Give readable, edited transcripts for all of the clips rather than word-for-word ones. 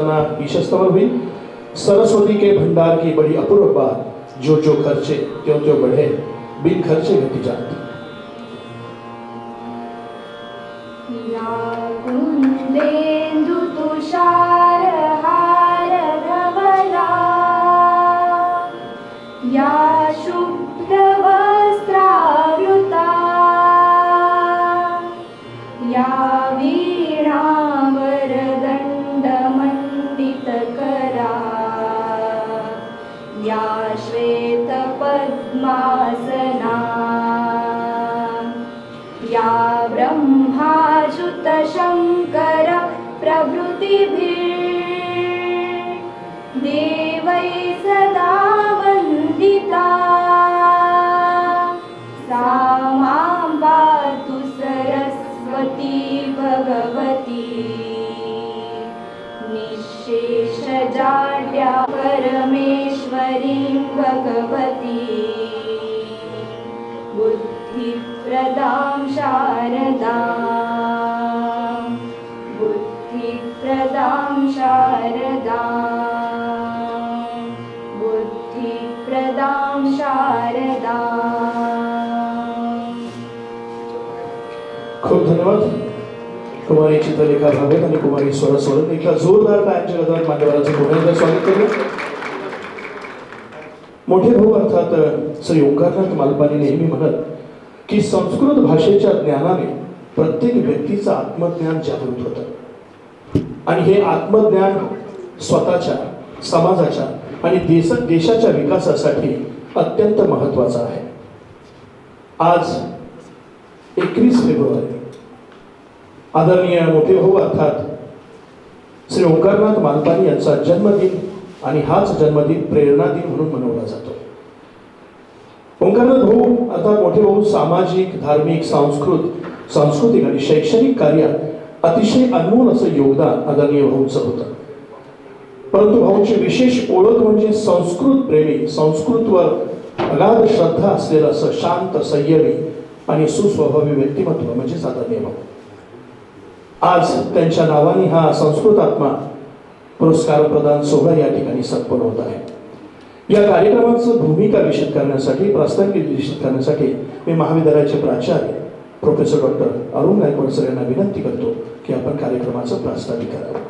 ईशस्तव हुई। सरस्वती के भंडार की बड़ी अपूर्व बात, जो जो खर्चे त्यों त्यों बढ़े, बिन खर्चे घटी जाती। कुंदेन्दु तुषार हार धवला, या शुभ्र वस्त्रावृता, या वीणावर दंड मंडित करा, या श्वेत पद्मासना, या ब्रह्माच्युत शंकर प्रभृतिभिः देवै सदा वन्दिता, सा मां पातु सरस्वती भगवती, निःशेषजाड्या परमेश्वरीं भगवती, बुद्धिप्रदां शारदां, बुद्धिप्रदां शारदां, बुद्धिप्रदां शारदां। खूप धन्यवाद कुमारी चित्रलेखा भागवत आणि कुमारी स्वरा सोलन। एका जोरदार टाळ्यांच्या गजरात मान्यवरांचे पुन्हा एकदा स्वागत करूया। मोठे भाऊ अर्थात श्री ओंकारनाथ मालपानी नेहमी म्हणत की संस्कृत भाषेच्या ज्ञानाने प्रत्येक व्यक्तीचं आत्मज्ञान जागृत होतं आणि हे आत्मज्ञान स्वतःच्या, समाजाच्या आणि देशाच्या विकासासाठी अत्यंत महत्त्वाचं आहे। आज 21 फेब्रुवारी आदरणीय मोठे भाऊ अर्थात श्री ओंकारनाथ मालपानी यांचा जन्मदिन आणि हाच जन्मदिन प्रेरणा दिन म्हणून मनवला जातो। ओंकारनाथ भाऊ अर्थात मोठे भाऊ सामाजिक, धार्मिक, सांस्कृतिक आणि शैक्षणिक कार्यात अतिशय अनमोल असं योगदान आदरणीय भाऊंचं होतं। परंतु भाऊंची विशेष ओळख म्हणजे संस्कृत प्रेमी, संस्कृतवर अगाध श्रद्धा असलेलं असं शांत, संयमी आणि सुस्वभावी व्यक्तिमत्व म्हणजेच आदरणीय भाऊ। आज त्यांच्या नावाने हा संस्कृत आत्मा पुरस्कार प्रदान सोहळा या ठिकाणी संपन्न होत आहे। या कार्यक्रमाचं भूमिका निश्चित करण्यासाठी, प्रास्ताविक निश्चित करण्यासाठी मी महाविद्यालयाचे प्राचार्य professor doctor Arun Gaikwad sir यांना विनंती करतो की आपण कार्यक्रमाचं प्रास्ताविक करावं।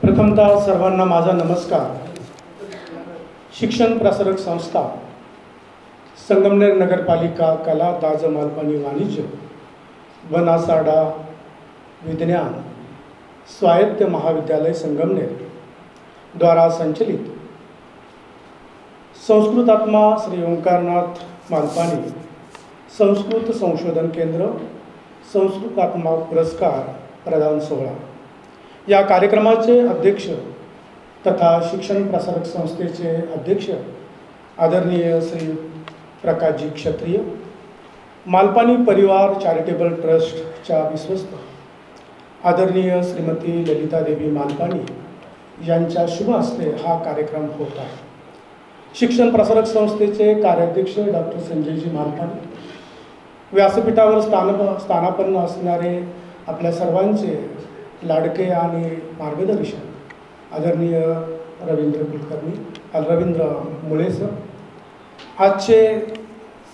प्रथमतः सर्वांना माझा नमस्कार। शिक्षण प्रसारक संस्था, संगमनेर नगरपालिका, कला दाज मालपानी वाणिज्य, बनासाडा विज्ञान स्वायत्त महाविद्यालय संगमनेर द्वारा संचलित संस्कृतात्मा श्री ओंकारनाथ मालपानी संस्कृत संशोधन केंद्र संस्कृतात्मा पुरस्कार प्रदान सोहळा या कार्यक्रमाचे अध्यक्ष तथा शिक्षण प्रसारक संस्थेचे अध्यक्ष आदरणीय श्री प्रकाशजी क्षत्रिय, मालपानी परिवार चॅरिटेबल ट्रस्टच्या विश्वस्त आदरणीय श्रीमती ललिता देवी मालपानी यांच्या शुभ हस्ते हा कार्यक्रम होत आहे। शिक्षण प्रसारक संस्थेचे कार्याध्यक्ष डॉक्टर संजयजी मालपानी, व्यासपीठावर स्थानापन्न असणारे आपल्या सर्वांचे लाडके आणि मार्गदर्शक आदरणीय रवींद्र कुलकर्णी, रवींद्र मुळे सर, आजचे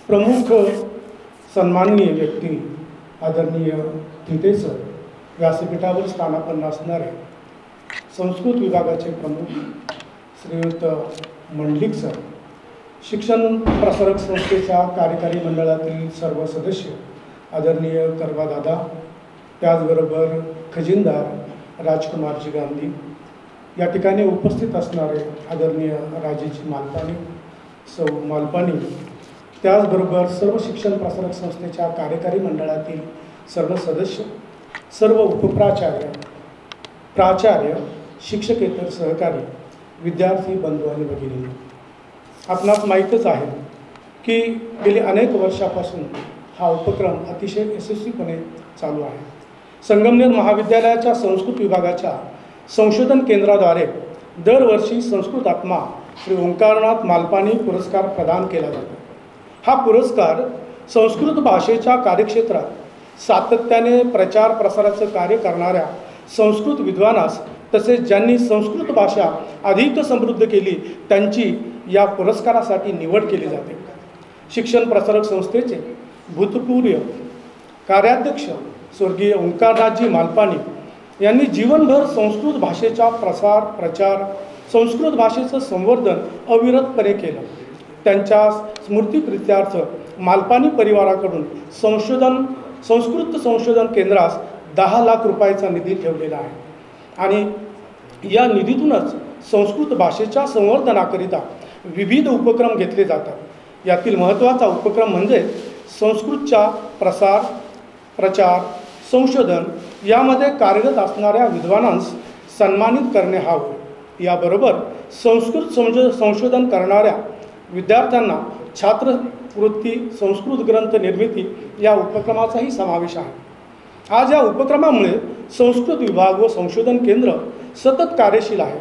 प्रमुख सन्माननीय व्यक्ती आदरणीय तिथे सर, व्यासपीठावर स्थानापन्न असणारे संस्कृत विभागाचे प्रमुख श्रीयुत मंडलिक सर, शिक्षण प्रसारक संस्थेच्या कार्यकारी मंडळातील सर्व सदस्य आदरणीय करवादादा, त्याचबरोबर खजिनदार राजकुमारजी गांधी, या ठिकाणी उपस्थित असणारे आदरणीय राजेजी मालपानी, सौ मालपानी, त्याचबरोबर सर्व शिक्षण प्रसारक संस्थेच्या कार्यकारी मंडळातील सर्व सदस्य, सर्व उपप्राचार्य, प्राचार्य, शिक्षकेतर सहकारी, विद्यार्थी बंधू आणि भगिनी, आपणास माहीतच आहे की गेली अनेक वर्षापासून हा उपक्रम अतिशय यशस्वीपणे चालू आहे। संगमनेर महाविद्यालयाच्या संस्कृत विभागाच्या संशोधन केंद्राद्वारे दरवर्षी संस्कृत आत्मा श्री ओंकारनाथ मालपानी पुरस्कार प्रदान केला जातो. हा पुरस्कार संस्कृत भाषेच्या कार्यक्षेत्रात सातत्याने प्रचार प्रसाराचं कार्य करणाऱ्या संस्कृत विद्वानास तसेच ज्यांनी संस्कृत भाषा अधिक समृद्ध केली त्यांची या पुरस्कारासाठी निवड केली जाते. शिक्षण प्रसारक संस्थेचे भूतपूर्व कार्याध्यक्ष स्वर्गीय ओंकारनाथजी मालपानी यांनी जीवनभर संस्कृत भाषेचा प्रसार प्रचार संस्कृत भाषेचं संवर्धन अविरतपणे केलं. त्यांच्या स्मृतिप्रित्यर्थ मालपानी परिवाराकडून संस्कृत संशोधन केंद्रास 10 लाख रुपयाचा निधी ठेवलेला आहे आणि या निधीतूनच संस्कृत भाषेच्या संवर्धनाकरिता विविध उपक्रम घेतले जातात. यातील महत्त्वाचा उपक्रम म्हणजे संस्कृतच्या प्रसार प्रचार संशोधन यामध्ये कार्यरत असणाऱ्या विद्वानांस सन्मानित करणे हा होय. याबरोबर संस्कृत संशोधन करणाऱ्या विद्यार्थ्यांना छात्रवृत्ती संस्कृत ग्रंथ निर्मिती या उपक्रमाचाही समावेश आहे. आज या उपक्रमामुळे संस्कृत विभाग व संशोधन केंद्र सतत कार्यशील आहे.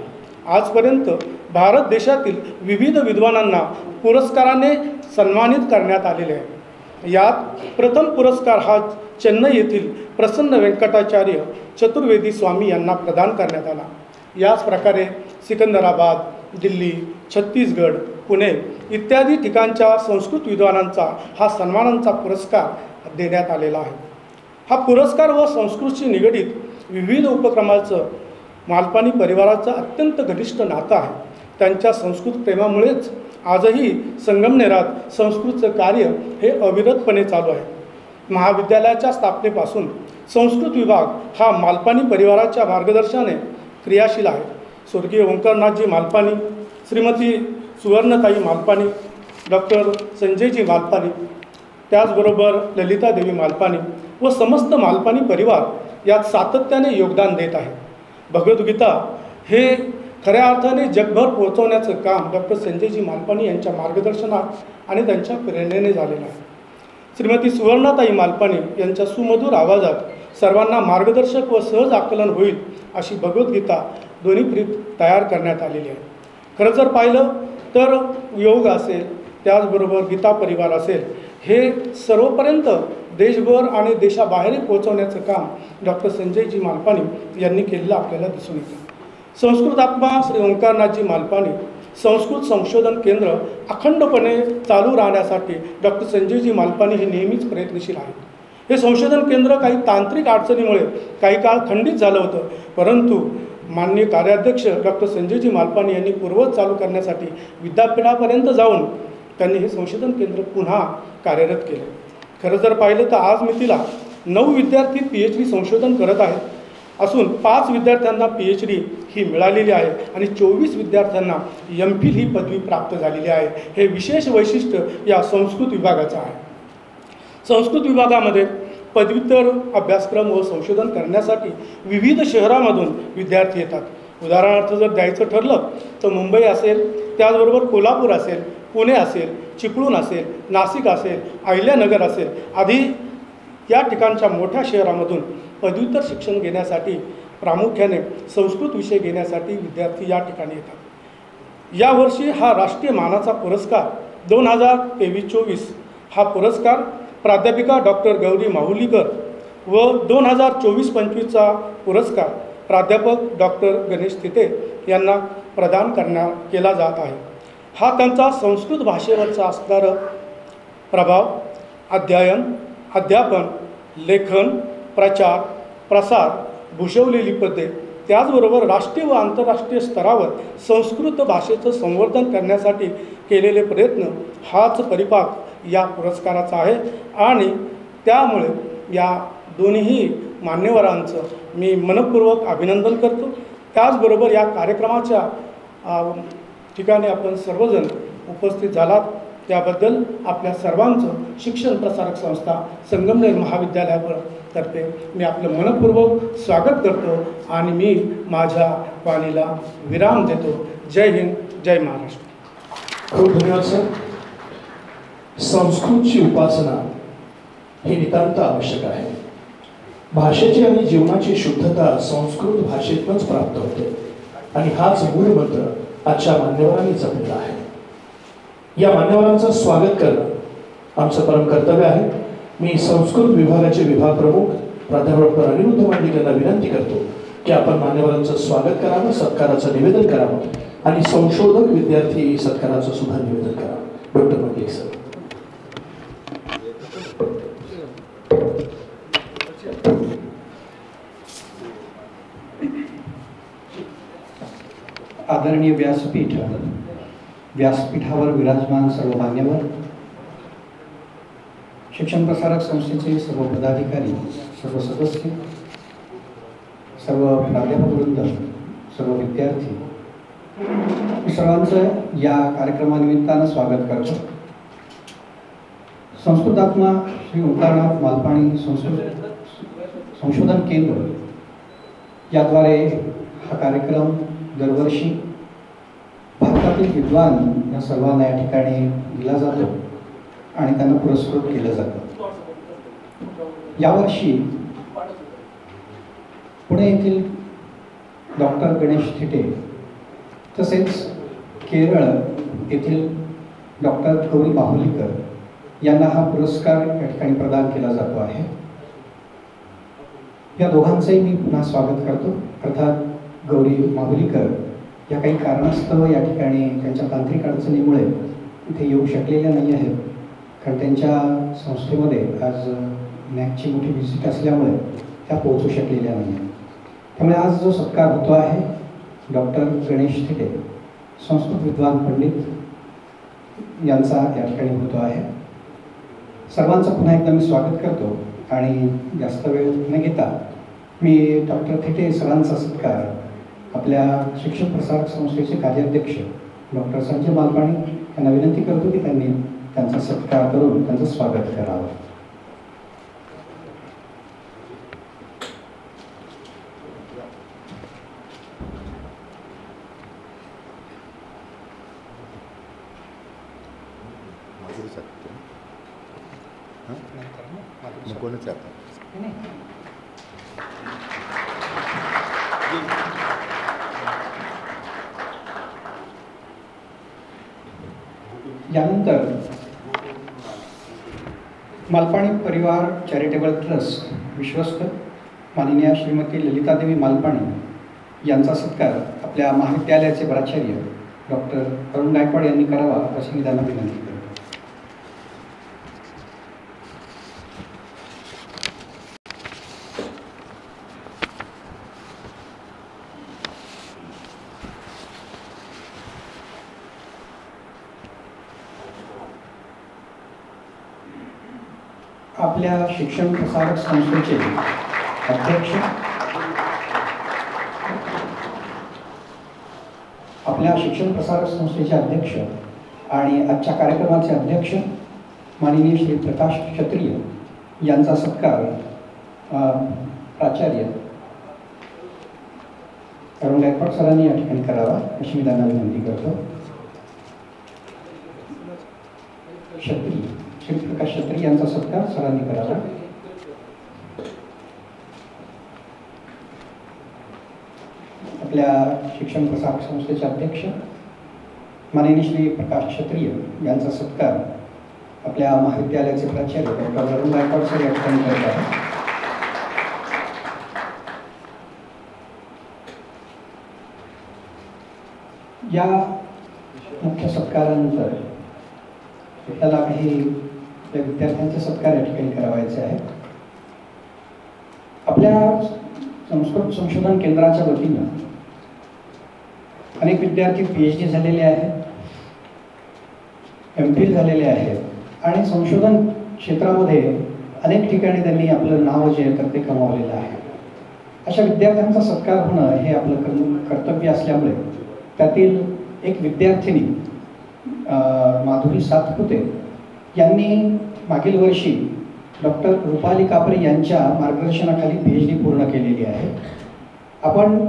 आजपर्यंत भारत देशातील विविध विद्वानांना पुरस्काराने सन्मानित करण्यात आलेले आहे. यात प्रथम पुरस्कार हा चेन्नई येथील प्रसन्न व्यंकटाचार्य चतुर्वेदी स्वामी यांना प्रदान करण्यात आला. याच प्रकारे सिकंदराबाद, दिल्ली, छत्तीसगड, पुणे इत्यादी ठिकाणच्या संस्कृत विद्वानांचा हा सन्मानांचा पुरस्कार देण्यात आलेला आहे. हा पुरस्कार व संस्कृतशी निगडीत विविध उपक्रमाचं मालपानी परिवाराचं अत्यंत घनिष्ठ नातं आहे. त्यांच्या संस्कृत प्रेमामुळेच आजही संगमनेरात संस्कृतचं कार्य हे अविरतपणे चालू आहे. महाविद्यालयाच्या स्थापनेपासून संस्कृत विभाग हा मालपानी परिवाराच्या मार्गदर्शनाने क्रियाशील आहे. स्वर्गीय ओंकारनाथजी मालपानी, श्रीमती सुवर्णताई मालपानी, डॉक्टर संजयजी मालपानी, त्याचबरोबर ललितादेवी मालपानी व समस्त मालपानी परिवार यात सातत्याने योगदान देत आहे. भगवद्गीता हे खऱ्या अर्थाने जगभर पोहोचवण्याचं काम डॉक्टर संजयजी मालपानी यांच्या मार्गदर्शनात आणि त्यांच्या प्रेरणेने झालेलं आहे. श्रीमती सुवर्णाताई मालपानी यांच्या सुमधुर आवाजात सर्वांना मार्गदर्शक व सहज आकलन होईल अशी भगवद्गीता दोन्ही तयार करण्यात आलेली आहे. खरं जर पाहिलं तर योग असेल त्याचबरोबर गीता परिवार असेल हे सर्वपर्यंत देशभर आणि देशाबाहेर पोहोचवण्याचं काम डॉक्टर संजयजी मालपानी यांनी केलेलं आपल्याला दिसून येतं. संस्कृत आत्मा श्री ओंकारनाथजी मालपानी संस्कृत संशोधन केंद्र अखंडपणे चालू राहण्यासाठी डॉक्टर संजयजी मालपानी हे नेहमीच प्रयत्नशील आहेत. हे संशोधन केंद्र काही तांत्रिक अडचणीमुळे काही काळ खंडित झालं होतं, परंतु माननीय कार्याध्यक्ष डॉक्टर संजयजी मालपानी यांनी पूर्वत चालू करण्यासाठी विद्यापीठापर्यंत जाऊन त्यांनी हे संशोधन केंद्र पुन्हा कार्यरत केले. खरं जर पाहिलं तर आज मितीला 9 विद्यार्थी PhD संशोधन करत आहेत असून 5 विद्यार्थ्यांना PhD ही मिळालेली आहे आणि 24 विद्यार्थ्यांना MPhil ही पदवी प्राप्त झालेली आहे. हे विशेष वैशिष्ट्य या संस्कृत विभागाचं आहे. संस्कृत विभागामध्ये पदव्युत्तर अभ्यासक्रम व संशोधन करण्यासाठी विविध शहरामधून विद्यार्थी येतात. उदाहरणार्थ जर द्यायचं ठरलं तर मुंबई असेल, त्याचबरोबर कोल्हापूर असेल, पुणे असेल, चिपळूण असेल, नाशिक असेल, अहिल्यानगर असेल आदी या ठिकाणच्या मोठ्या शहरामधून पदव्युत्तर शिक्षण घेण्यासाठी प्रामुख्याने संस्कृत विषय घेण्यासाठी विद्यार्थी या ठिकाणी येतात. यावर्षी हा राष्ट्रीय मानाचा पुरस्कार 2023-24 हा पुरस्कार प्राध्यापिका डॉक्टर गौरी माहुलीकर व 2024-25चा पुरस्कार प्राध्यापक डॉक्टर गणेश थिटे यांना प्रदान केला जात आहे. हा त्यांचा संस्कृत भाषेवरचा असणारं प्रभाव, अध्ययन, अध्यापन, लेखन, प्रचार, प्रसार, भूषवलेली पदे, त्याचबरोबर राष्ट्रीय व आंतरराष्ट्रीय स्तरावर संस्कृत भाषेचं संवर्धन करण्यासाठी केलेले प्रयत्न हाच परिपाक या पुरस्काराचा आहे आणि त्यामुळे या दोन्ही मान्यवरांचं मी मनपूर्वक अभिनंदन करतो. त्याचबरोबर या कार्यक्रमाच्या ठिकाणी आपण सर्वजण उपस्थित झालात त्याबद्दल आपल्या सर्वांचं शिक्षण प्रसारक संस्था संगमनेर महाविद्यालयावर तर्फे मी आपलं मनपूर्वक स्वागत करतो आणि मी माझ्या वाणीला विराम देतो. जय हिंद, जय महाराष्ट्र. खूप धन्यवाद सर. संस्कृतची उपासना ही नितांत आवश्यक आहे. भाषेची आणि जीवनाची शुद्धता संस्कृत भाषेतूनच प्राप्त होते आणि हाच मूळ मंत्र आजच्या मान्यवरांनी जपलेला आहे. या मान्यवरांचं स्वागत करणं आमचं परम कर्तव्य आहे. मी संस्कृत विभागाचे विभाग प्रमुख प्राध्यापक डॉक्टर अनिरुद्ध मांडलिक यांना विनंती करतो की आपण मान्यवरांचं स्वागत करावं, सत्काराचं निवेदन करावं आणि संशोधक विद्यार्थी सत्काराचं सुद्धा निवेदन करावं. डॉक्टर मांडलिक सर. आदरणीय व्यासपीठावर विराजमान सर्व मान्यवर, शिक्षण प्रसारक संस्थेचे सर्व पदाधिकारी, सर्व सदस्य, सर्व प्राध्यापकवृंद, सर्व विद्यार्थी, मी सर्वांचं या कार्यक्रमानिमित्तानं स्वागत करतो. संस्कृतात्मा श्री ओंकारनाथ मालपाणी संशोधन केंद्र याद्वारे हा कार्यक्रम दरवर्षी भारतातील विद्वान या सर्वांना या ठिकाणी दिला जातो आणि त्यांना पुरस्कृत केलं जातं. यावर्षी पुणे येथील डॉक्टर गणेश थिटे तसेच केरळ येथील डॉक्टर गौरी माहुलीकर यांना हा पुरस्कार या ठिकाणी प्रदान केला जातो आहे. या दोघांचंही मी पुन्हा स्वागत करतो. अर्थात गौरी माहुलीकर या काही कारणास्तव या ठिकाणी त्यांच्या तांत्रिक अडचणीमुळे इथे येऊ शकलेल्या नाही आहेत, कारण त्यांच्या संस्थेमध्ये आज नॅकची मोठी व्हिजिट असल्यामुळे त्या पोहोचू शकलेल्या नाही आहेत. त्यामुळे आज जो सत्कार होतो आहे डॉक्टर गणेश थिटे संस्कृत विद्वान पंडित यांचा या ठिकाणी होतो आहे. सर्वांचं पुन्हा एकदा मी स्वागत करतो आणि जास्त वेळ न घेता मी डॉक्टर थिटे सरांचा सत्कार आपल्या शिक्षण प्रसारक संस्थेचे कार्याध्यक्ष डॉक्टर संजय मालपाणी यांना विनंती करतो की त्यांनी त्यांचा सत्कार करून त्यांचं स्वागत करावं. यानंतर मालपाणी परिवार चॅरिटेबल ट्रस्ट विश्वस्त माननीय श्रीमती ललितादेवी मालपाणी यांचा सत्कार आपल्या महाविद्यालयाचे प्राचार्य डॉक्टर अरुण गायकवाड यांनी करावा अशी मी त्यांना विनंती करतो. आपल्या शिक्षण प्रसारक संस्थेचे अध्यक्ष, आणि आजच्या कार्यक्रमाचे अध्यक्ष माननीय श्री प्रकाश क्षत्रिय यांचा सत्कार प्राचार्य अरुण गायकवाड सरांनी या ठिकाणी करावा अशी मी त्यांना विनंती करतो. श्री प्रकाश क्षत्रिय यांचा सत्कार सरांनी करावा. आपल्या शिक्षण प्रसारक संस्थेचे अध्यक्ष माननीय श्री प्रकाश क्षत्रिय यांचा सत्कार आपल्या महाविद्यालयाचे प्राचार्य डॉक्टर अरुण गायकवाड सर या ठिकाणी करत आहेत. या मुख्य सत्कारानंतर आपल्याला काही विद्यार्थ्यांचे सत्कार या ठिकाणी करावायचे आहेत. आपल्या संस्कृत संशोधन केंद्राच्या वतीनं अनेक विद्यार्थी PhD झालेले आहेत, MPhil झालेले आहेत आणि संशोधन क्षेत्रामध्ये अनेक ठिकाणी त्यांनी आपलं नाव जे आहे ते कमावलेलं आहे. अशा विद्यार्थ्यांचा सत्कार होणं हे आपलं कर्तव्य असल्यामुळे त्यातील एक विद्यार्थिनी माधुरी सातपुते यांनी मागील वर्षी डॉक्टर रुपाली कापरे यांच्या मार्गदर्शनाखाली PhD पूर्ण केलेली आहे. आपण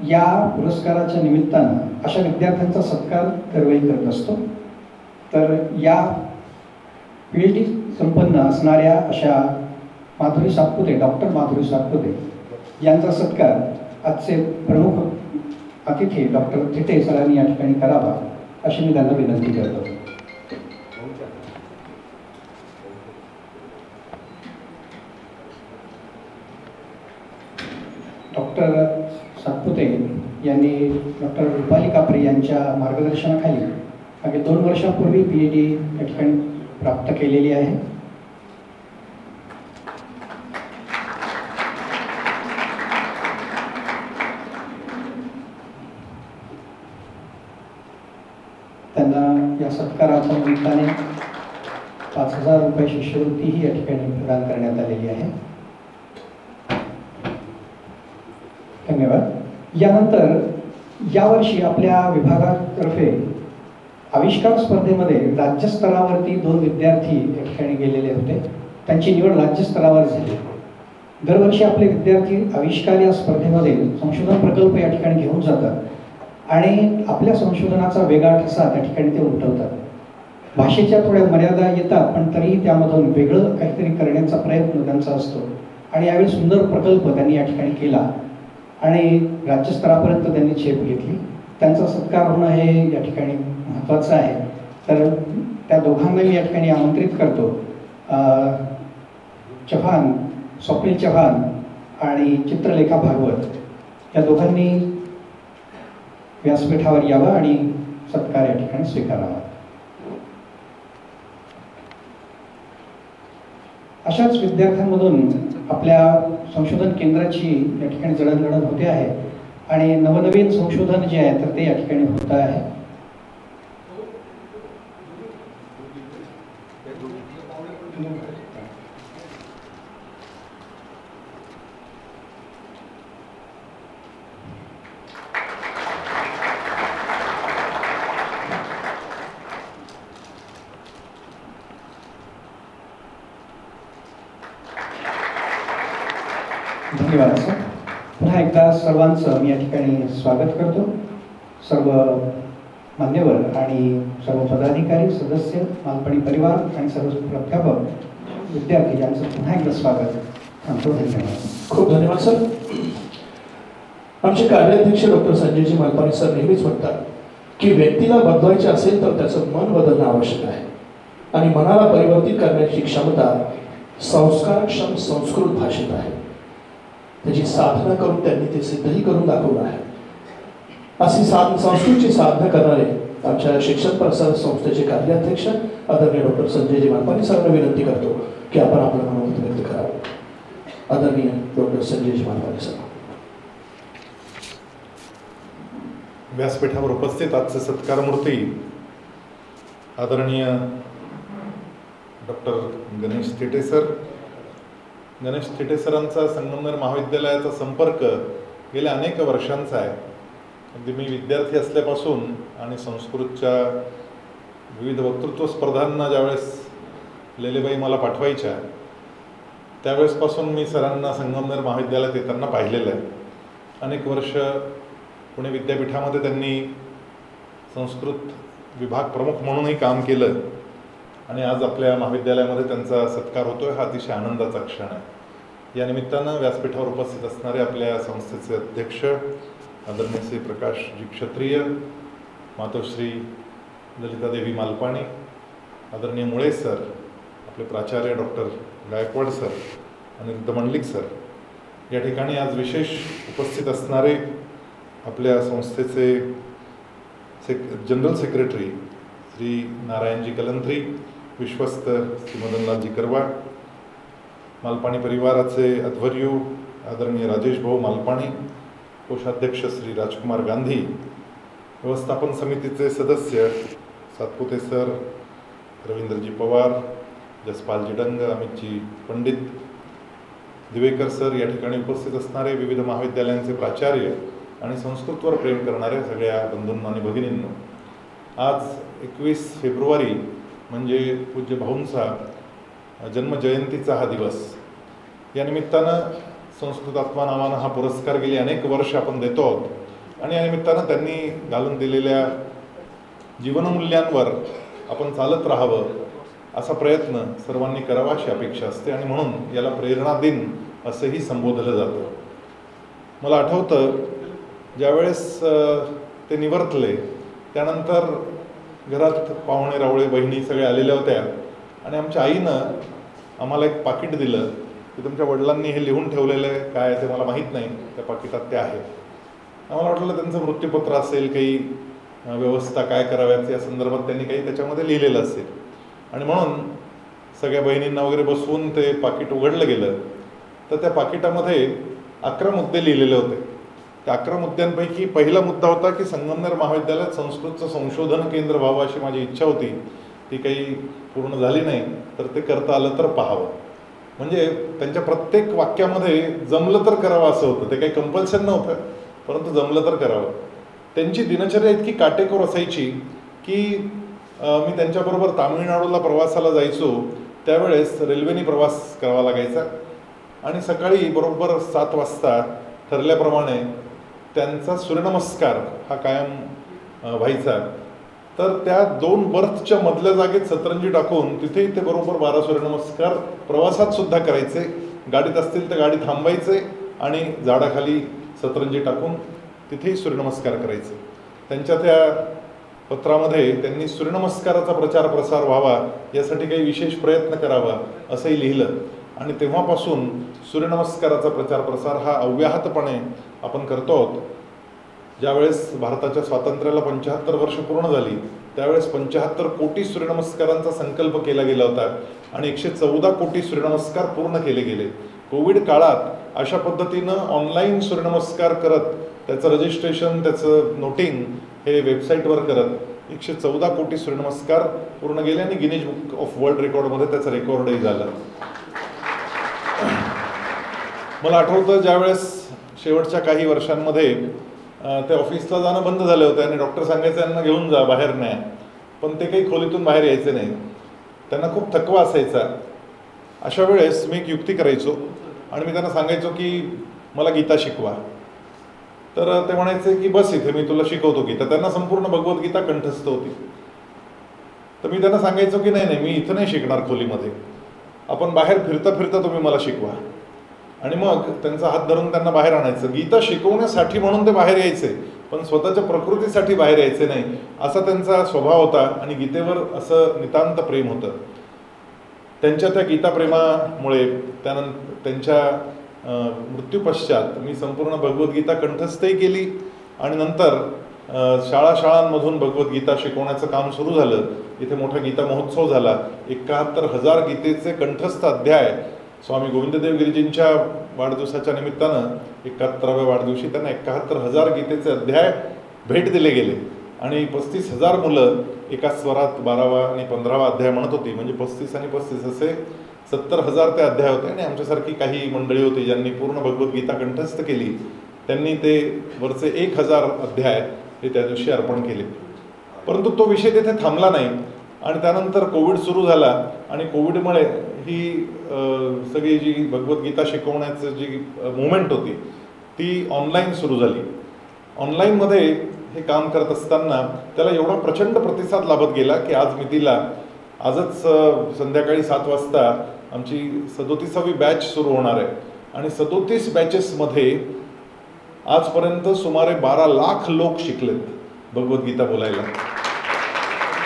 या पुरस्काराच्या निमित्तानं अशा विद्यार्थ्यांचा सत्कार दरवेळी करत असतो. तर या PhD संपन्न असणाऱ्या अशा माधुरी सातपुते, डॉक्टर माधुरी सातपुते यांचा सत्कार आजचे प्रमुख अतिथी डॉक्टर थिटे सरांनी या ठिकाणी करावा अशी मी त्यांना विनंती करतो. डॉक्टर सातपुते यांनी डॉक्टर रुपाली कापरे यांच्या मार्गदर्शनाखाली मागे 2 वर्षांपूर्वी PhD या ठिकाणी प्राप्त केलेली आहे. त्यांना या सत्काराच्या निमित्ताने 5,000 रुपये शिष्यवृत्तीही या ठिकाणी प्रदान करण्यात आलेली आहे. धन्यवाद. यानंतर यावर्षी आपल्या विभागातर्फे आविष्कार स्पर्धेमध्ये राज्यस्तरावरती 2 विद्यार्थी या ठिकाणी गेलेले होते. त्यांची निवड राज्यस्तरावर झाली. दरवर्षी आपले विद्यार्थी आविष्कार या स्पर्धेमध्ये संशोधन प्रकल्प या ठिकाणी घेऊन जातात आणि आपल्या संशोधनाचा वेगळा ठसा त्या ठिकाणी ते उमटवतात. भाषेच्या थोड्या मर्यादा येतात, पण तरीही त्यामधून वेगळं काहीतरी करण्याचा प्रयत्न त्यांचा असतो आणि यावेळी सुंदर प्रकल्प त्यांनी या ठिकाणी केला आणि राज्यस्तरापर्यंत त्यांनी झेप घेतली. त्यांचा सत्कार होणं हे या ठिकाणी महत्त्वाचं आहे. तर त्या दोघांना मी या ठिकाणी आमंत्रित करतो. चव्हाण, स्वप्नील चव्हाण आणि चित्रलेखा भागवत या दोघांनी व्यासपीठावर यावं आणि सत्कार या ठिकाणी स्वीकारावा. अशाच विद्यार्थ्यांमधून आपल्या संशोधन केंद्राची या ठिकाणी जडणघडण होते आहे आणि नवनवीन संशोधन जे आहे तर ते या ठिकाणी होत आहे. धन्यवाद सर. पुन्हा एकदा सर्वांचं मी या ठिकाणी स्वागत करतो. सर्व मान्यवर आणि सर्व पदाधिकारी, सदस्य, मालपाणी परिवार आणि सर्व प्राध्यापक, विद्यार्थी यांचं पुन्हा एकदा स्वागत करतो. धन्यवाद. खूप धन्यवाद सर. आमचे कार्याध्यक्ष डॉक्टर संजयजी मालपाणी सर नेहमीच म्हणतात की व्यक्तीला बदलायचे असेल तर त्याचं मन बदलणं आवश्यक आहे आणि मनाला परिवर्तित करण्याची क्षमता संस्कारक्षम संस्कृत भाषेत आहे. त्याची साधना करून त्यांनी ते सिद्धही करून दाखवलं आहे. अशी संस्कृतची साधना करणारे आमच्या शिक्षण प्रसार संस्थेचे कार्याध्यक्ष आदरणीय डॉक्टर संजयजी मालपाणी सरांना विनंती करतो की आपण आपलं मनोमत व्यक्त करावं. आदरणीय डॉक्टर संजयजी मालपाणी सर. व्यासपीठावर उपस्थित आजचे सत्कारमूर्ती आदरणीय डॉक्टर गणेश थिटे सर. गणेश थिटे सरांचा संगमनेर महाविद्यालयाचा संपर्क गेल्या अनेक वर्षांचा आहे. अगदी मी विद्यार्थी असल्यापासून आणि संस्कृतच्या विविध वक्तृत्व स्पर्धांना ज्यावेळेस लेलेबाई मला पाठवायच्या त्यावेळेसपासून मी सरांना संगमनेर महाविद्यालयात येताना पाहिलेलं आहे. अनेक वर्ष पुणे विद्यापीठामध्ये त्यांनी संस्कृत विभाग प्रमुख म्हणूनही काम केलं आणि आज आपल्या महाविद्यालयामध्ये त्यांचा सत्कार होतोय. हा अतिशय आनंदाचा क्षण आहे. या निमित्तानं व्यासपीठावर उपस्थित असणारे आपल्या संस्थेचे अध्यक्ष आदरणीय श्री प्रकाशजी क्षत्रिय, मातोश्री ललितादेवी मालपाणी, आदरणीय मुळे सर, आपले प्राचार्य doctor Gaikwad sir, Aniruddh Mandlik sir, या ठिकाणी आज विशेष उपस्थित असणारे आपल्या संस्थेचे जनरल सेक्रेटरी श्री नारायणजी कलंत्री, विश्वस्त श्री मदनलालजी करवाळ, मालपाणी परिवाराचे अध्वर्यू आदरणीय राजेश भाऊ मालपाणी, कोषाध्यक्ष श्री राजकुमार गांधी, व्यवस्थापन समितीचे सदस्य सातपुते सर, रवींद्रजी पवार, जसपालजी डंग, अमितजी पंडित, दिवेकर सर, या ठिकाणी उपस्थित असणारे विविध महाविद्यालयांचे प्राचार्य आणि संस्कृतवर प्रेम करणाऱ्या सगळ्या बंधूंनो आणि भगिनींनो, आज 21 फेब्रुवारी म्हणजे पूज्य भाऊंचा जन्मजयंतीचा हा दिवस. या निमित्तानं संस्कृतात्मा नावानं हा पुरस्कार गेली अनेक वर्ष आपण देतो आहोत आणि या निमित्तानं त्यांनी घालून दिलेल्या जीवनमूल्यांवर आपण चालत राहावं असा प्रयत्न सर्वांनी करावा अशी अपेक्षा असते आणि म्हणून याला प्रेरणा दिन असंही संबोधलं जातं. मला आठवतं ज्यावेळेस ते निवर्तले त्यानंतर घरात पाहुणे रावळे बहिणी सगळे आलेल्या होत्या आणि आमच्या आईनं आम्हाला एक पाकिट दिलं की तुमच्या वडिलांनी हे लिहून ठेवलेलं आहे, काय ते मला माहीत नाही, त्या पाकिटात ते आहे. आम्हाला वाटलं त्यांचं मृत्यूपत्र असेल, काही व्यवस्था काय कराव्यात या संदर्भात त्यांनी काही त्याच्यामध्ये लिहिलेलं असेल आणि म्हणून सगळ्या बहिणींना वगैरे बसवून ते पाकिट उघडलं गेलं तर त्या पाकिटामध्ये 11 मुद्दे लिहिलेले होते. त्या 11 मुद्द्यांपैकी पहिला मुद्दा होता की संगमनेर महाविद्यालयात संस्कृतचं संशोधन केंद्र व्हावं अशी माझी इच्छा होती. ती काही पूर्ण झाली नाही, तर ते करता आलं तर पाहावं. म्हणजे त्यांच्या प्रत्येक वाक्यामध्ये जमलं तर करावं असं होतं. ते काही कंपल्शन नव्हतं, परंतु जमलं तर करावं. त्यांची दिनचर्या इतकी काटेकोर असायची की मी त्यांच्याबरोबर तामिळनाडूला प्रवासाला जायचो त्यावेळेस रेल्वेने प्रवास करावा लागायचा आणि सकाळी बरोबर 7 वाजता ठरल्याप्रमाणे त्यांचा सूर्यनमस्कार हा कायम व्हायचा. तर त्या 2 बर्थच्या मधल्या जागेत सतरंजी टाकून तिथे ते बरोबर 12 सूर्यनमस्कार प्रवासात सुद्धा करायचे. गाडीत असतील तर गाडी थांबायचे आणि झाडाखाली सतरंजी टाकून तिथेही सूर्यनमस्कार करायचे. त्यांच्या त्या पत्रामध्ये त्यांनी सूर्यनमस्काराचा प्रचार प्रसार व्हावा यासाठी काही विशेष प्रयत्न करावा असंही लिहिलं आणि तेव्हापासून सूर्यनमस्काराचा प्रचार प्रसार हा अव्याहतपणे आपण करतो आहोत. ज्यावेळेस भारताच्या स्वातंत्र्याला 75 वर्ष पूर्ण झाली त्यावेळेस 75 कोटी सूर्यनमस्कारांचा संकल्प केला गेला होता आणि 114 कोटी सूर्यनमस्कार पूर्ण केले गेले. कोविड काळात अशा पद्धतीनं ऑनलाईन सूर्यनमस्कार करत त्याचं रजिस्ट्रेशन, त्याचं नोटिंग हे वेबसाईटवर करत 114 कोटी सूर्यनमस्कार पूर्ण गेले आणि गिनीज बुक ऑफ वर्ल्ड रेकॉर्डमध्ये त्याचं रेकॉर्डही झालं. मला आठवतं ज्यावेळेस शेवटच्या काही वर्षांमध्ये ते ऑफिसला जाणं बंद झाले होते आणि डॉक्टर सांगायचं यांना घेऊन जा, बाहेर नाही, पण ते काही खोलीतून बाहेर यायचे नाही. त्यांना खूप थकवा असायचा. अशा वेळेस मी एक युक्ती करायचो आणि मी त्यांना सांगायचो की मला गीता शिकवा. तर ते म्हणायचे की बस इथे मी तुला शिकवतो गीता. त्यांना संपूर्ण भगवद्गीता कंठस्थ होती. तर मी त्यांना सांगायचो की नाही नाही, मी इथं नाही शिकणार खोलीमध्ये, आपण बाहेर फिरता फिरता तुम्ही मला शिकवा. आणि मग त्यांचा हात धरून त्यांना बाहेर आणायचं. गीता शिकवण्यासाठी म्हणून ते बाहेर यायचे, पण स्वतःच्या प्रकृतीसाठी बाहेर यायचे नाही असा त्यांचा स्वभाव होता आणि गीतेवर असं नितांत प्रेम होतं. त्यांच्या त्या गीताप्रेमामुळे त्यानंतर त्यांच्या मृत्यूपश्चात मी संपूर्ण भगवद्गीता कंठस्थही केली आणि नंतर शाळांमधून भगवद्गीता शिकवण्याचं काम सुरू झालं. इथे मोठा गीता महोत्सव झाला. 71,000 गीतेचे कंठस्थ अध्याय स्वामी गोविंददेव गिरीजींच्या वाढदिवसाच्या निमित्तानं 71व्या वाढदिवशी त्यांना 71,000 गीतेचे अध्याय भेट दिले गेले आणि 35,000 मुलं एका स्वरात 12वा आणि 15वा अध्याय म्हणत होती. म्हणजे 35 आणि 35 असे 70,000 ते अध्याय होते. आणि आमच्यासारखी काही मंडळी होती ज्यांनी पूर्ण भगवद्गीता कंठस्थ केली. त्यांनी ते वरचे 1,000 अध्याय हे त्या दिवशी अर्पण केले. परंतु तो विषय तिथे थांबला नाही आणि त्यानंतर कोविड सुरू झाला आणि कोविडमुळे ही सगळी जी भगवद्गीता शिकवण्याचं जी मुवमेंट होती ती ऑनलाईन सुरू झाली. ऑनलाईनमध्ये हे काम करत असताना त्याला एवढा प्रचंड प्रतिसाद लाभत गेला की आज मितीला आजच संध्याकाळी 7 वाजता आमची 37वी बॅच सुरू होणार आहे आणि 37 बॅचेसमध्ये आजपर्यंत सुमारे 12 लाख लोक शिकलेत भगवद्गीता बोलायला.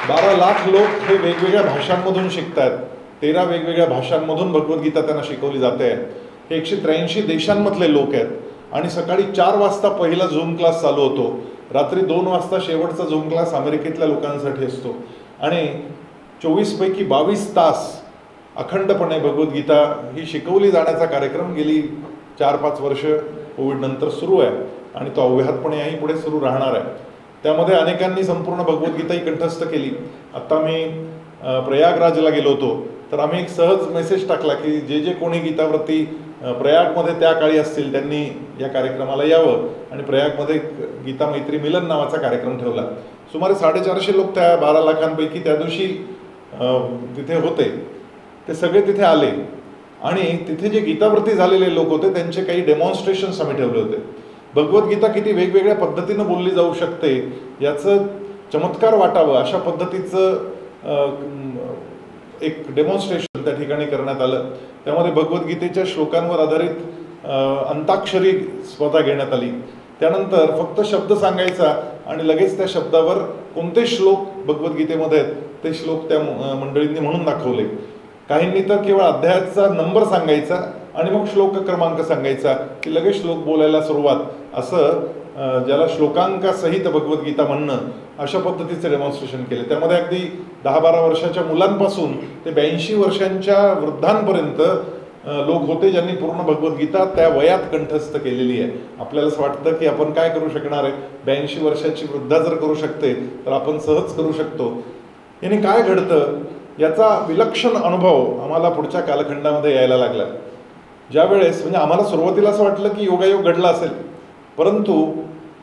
12 लाख लोक हे वेगवेगळ्या भाषांमधून शिकतात. 13 वेगवेगळ्या भाषांमधून भगवद्गीता त्यांना शिकवली जाते. हे 183 देशांमधले लोक आहेत आणि सकाळी 4 वाजता पहिला झूम क्लास चालू होतो. रात्री 2 वाजता शेवटचा झूम क्लास अमेरिकेतल्या लोकांसाठी असतो आणि 24 पैकी 22 तास अखंडपणे भगवद्गीता ही शिकवली जाण्याचा कार्यक्रम गेली 4-5 वर्ष कोविड नंतर सुरू आहे आणि तो अव्याहतपणे पुढे सुरू राहणार आहे. त्यामध्ये अनेकांनी संपूर्ण भगवद्गीता ही कंठस्थ केली. आत्ता मी प्रयागराजला गेलो होतो तर आम्ही एक सहज मेसेज टाकला की जे जे कोणी गीतावरती प्रयागमध्ये त्या काळी असतील त्यांनी या कार्यक्रमाला यावं आणि प्रयागमध्ये गीता मैत्री मिलन नावाचा कार्यक्रम ठेवला. सुमारे 450 लोक त्या 12 लाखांपैकी त्या दिवशी तिथे होते. ते सगळे तिथे आले आणि तिथे जे गीतावरती झालेले लोक होते त्यांचे काही डेमॉन्स्ट्रेशन्स आम्ही ठेवले होते. भगवद्गीता किती वेगवेगळ्या पद्धतीनं बोलली जाऊ शकते याचं चमत्कार वाटावं अशा पद्धतीचं एक डेमॉन्स्ट्रेशन त्या ठिकाणी करण्यात आलं. त्यामध्ये भगवद्गीतेच्या श्लोकांवर आधारित अंताक्षरी स्पर्धा घेण्यात आली. त्यानंतर फक्त शब्द सांगायचा आणि लगेच त्या शब्दावर कोणते श्लोक भगवद्गीतेमध्ये आहेत ते श्लोक त्या मंडळींनी म्हणून दाखवले. काहींनी तर केवळ अध्यायाचा नंबर सांगायचा आणि मग श्लोक क्रमांक सांगायचा की लगेच श्लोक बोलायला सुरुवात, असं ज्याला श्लोकांकासहित भगवद्गीता म्हणणं, अशा पद्धतीचे डेमॉन्स्ट्रेशन केले. त्यामध्ये अगदी 10-12 वर्षाच्या मुलांपासून ते 82 वर्षांच्या वृद्धांपर्यंत लोक होते ज्यांनी पूर्ण भगवद्गीता त्या वयात कंठस्थ केलेली आहे. आपल्याला असं वाटतं की आपण काय करू शकणार आहे, 82 वर्षाची वृद्धा जर करू शकते तर आपण सहज करू शकतो. याने काय घडतं याचा विलक्षण अनुभव आम्हाला पुढच्या कालखंडामध्ये यायला लागला. ज्यावेळेस म्हणजे आम्हाला सुरुवातीला असं वाटलं की योगायोग घडला असेल, परंतु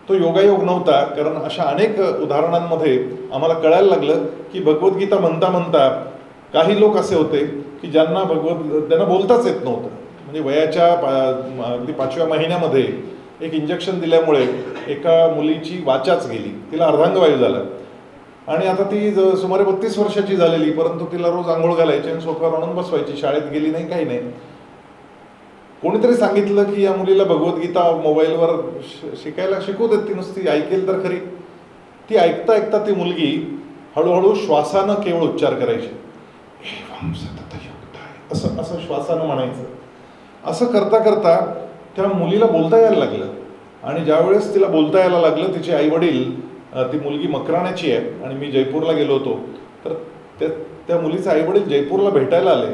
तो योगायोग नव्हता. कारण अशा अनेक उदाहरणांमध्ये आम्हाला कळायला लागलं की भगवद्गीता म्हणता म्हणता काही लोक असे होते की ज्यांना त्यांना बोलताच येत नव्हतं. म्हणजे वयाच्या अगदी 5व्या महिन्यामध्ये एक इंजेक्शन दिल्यामुळे एका मुलीची वाचाच गेली, तिला अर्धांगवायू झाला आणि आता ती सुमारे 32 वर्षाची झालेली, परंतु तिला रोज आंघोळ घालायची आणि सोफ्यावर आणून बसवायची. शाळेत गेली नाही, काही नाही. कोणीतरी सांगितलं की या मुलीला भगवद्गीता मोबाईलवर शिकायला शिकवू देत, ती नुसती ऐकेल तर खरी. ती ऐकता ऐकता ती मुलगी हळूहळू श्वासानं केवळ उच्चार करायची, असं असं श्वासानं म्हणायचं. असं करता करता त्या मुलीला बोलता यायला लागलं आणि ज्यावेळेस तिला बोलता यायला लागलं तिचे आईवडील, ती मुलगी मकराण्याची आहे आणि मी जयपूरला गेलो होतो, तर त्या मुलीचे आईवडील जयपूरला भेटायला आले.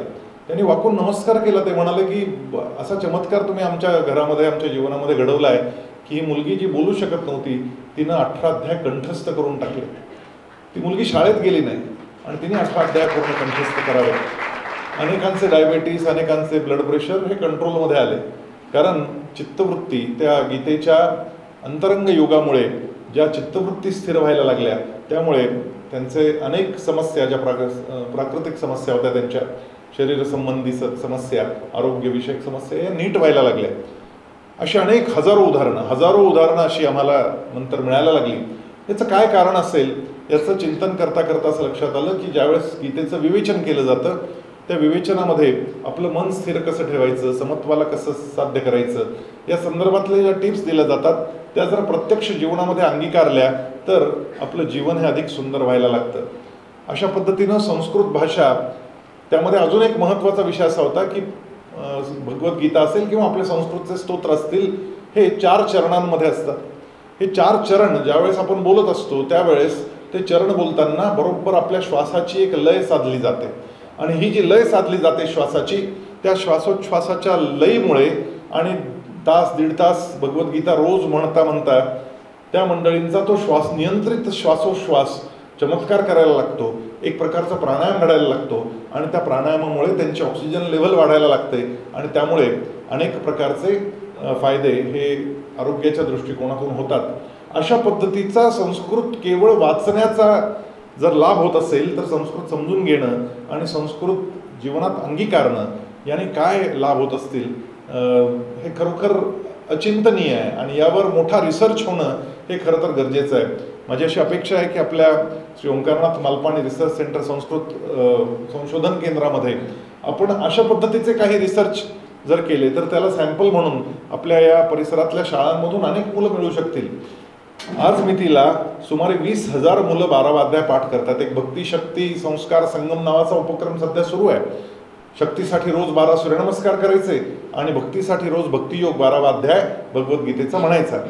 त्यांनी वाकून नमस्कार केला. ते म्हणाले की असा चमत्कार तुम्ही आमच्या घरामध्ये, आमच्या जीवनामध्ये घडवला आहे की ही मुलगी जी बोलू शकत नव्हती तिनं 18 अध्याय कंठस्थ करून टाकले. ती मुलगी शाळेत गेली नाही आणि तिने 18 अध्याय पूर्ण कंठस्थ करावे. अनेकांचे डायबेटीस, अनेकांचे ब्लड प्रेशर हे कंट्रोलमध्ये आले. कारण चित्तवृत्ती त्या गीतेच्या अंतरंग योगामुळे ज्या चित्तवृत्ती स्थिर व्हायला लागल्या, त्यामुळे त्यांचे अनेक समस्या, ज्या प्राकृतिक समस्या होत्या, त्यांच्या शरीरसंबंधी समस्या, आरोग्यविषयक समस्या, या नीट व्हायला लागल्या. अशी अनेक हजारो उदाहरणं अशी आम्हाला नंतर मिळायला लागली. याचं काय कारण असेल याचं चिंतन करता करता असं लक्षात आलं की ज्यावेळेस गीतेचं विवेचन केलं जातं त्या विवेचनामध्ये आपलं मन स्थिर कसं ठेवायचं, समत्वाला कसं साध्य करायचं, या संदर्भातल्या ज्या टिप्स दिल्या जातात त्या जर प्रत्यक्ष जीवनामध्ये अंगीकारल्या तर आपलं जीवन हे अधिक सुंदर व्हायला लागतं. अशा पद्धतीनं संस्कृत भाषा, त्यामध्ये अजून एक महत्त्वाचा विषय असा होता की भगवद्गीता असेल किंवा आपले संस्कृतचे स्तोत्र असतील, हे 4 चरणांमध्ये असतात. हे 4 चरण ज्यावेळेस आपण बोलत असतो त्यावेळेस ते चरण बोलताना बरोबर आपल्या श्वासाची एक लय साधली जाते आणि ही जी लय साधली जाते श्वासाची, त्या श्वासोच्छ्वासाच्या लयीमुळे आणि तास 1.5 तास भगवद्गीता रोज म्हणता म्हणता त्या मंडळींचा तो नियंत्रित श्वासोश्वास चमत्कार करायला लागतो. एक प्रकारचा प्राणायाम घडायला लागतो आणि त्या प्राणायामामुळे त्यांची ऑक्सिजन लेव्हल वाढायला लागते आणि त्यामुळे अनेक प्रकारचे फायदे हे आरोग्याच्या दृष्टिकोनातून होतात. अशा पद्धतीचा संस्कृत केवळ वाचण्याचा जर लाभ होत असेल तर संस्कृत समजून घेणं आणि संस्कृत जीवनात अंगीकारणं याने काय लाभ होत असतील हे खरोखर अचिंतनीय आहे आणि यावर मोठा रिसर्च होणं हे खरं तर गरजेचं आहे. माझी अशी अपेक्षा आहे की आपल्या श्री ओंकारनाथ मालपाणी रिसर्च सेंटर संस्कृत संशोधन केंद्रामध्ये आपण अशा पद्धतीचे काही रिसर्च जर केले तर त्याला सॅम्पल म्हणून आपल्या या परिसरातल्या शाळांमधून अनेक मुलं मिळू शकतील. आज मितीला सुमारे 20,000 मुलं 12वा अध्याय पाठ करतात. एक भक्ती शक्ती संस्कार संगम नावाचा उपक्रम सध्या सुरू आहे. शक्तीसाठी रोज 12 सूर्यनमस्कार करायचे आणि भक्तीसाठी रोज भक्तियोग 12वा अध्याय भगवद्गीतेचा म्हणायचा.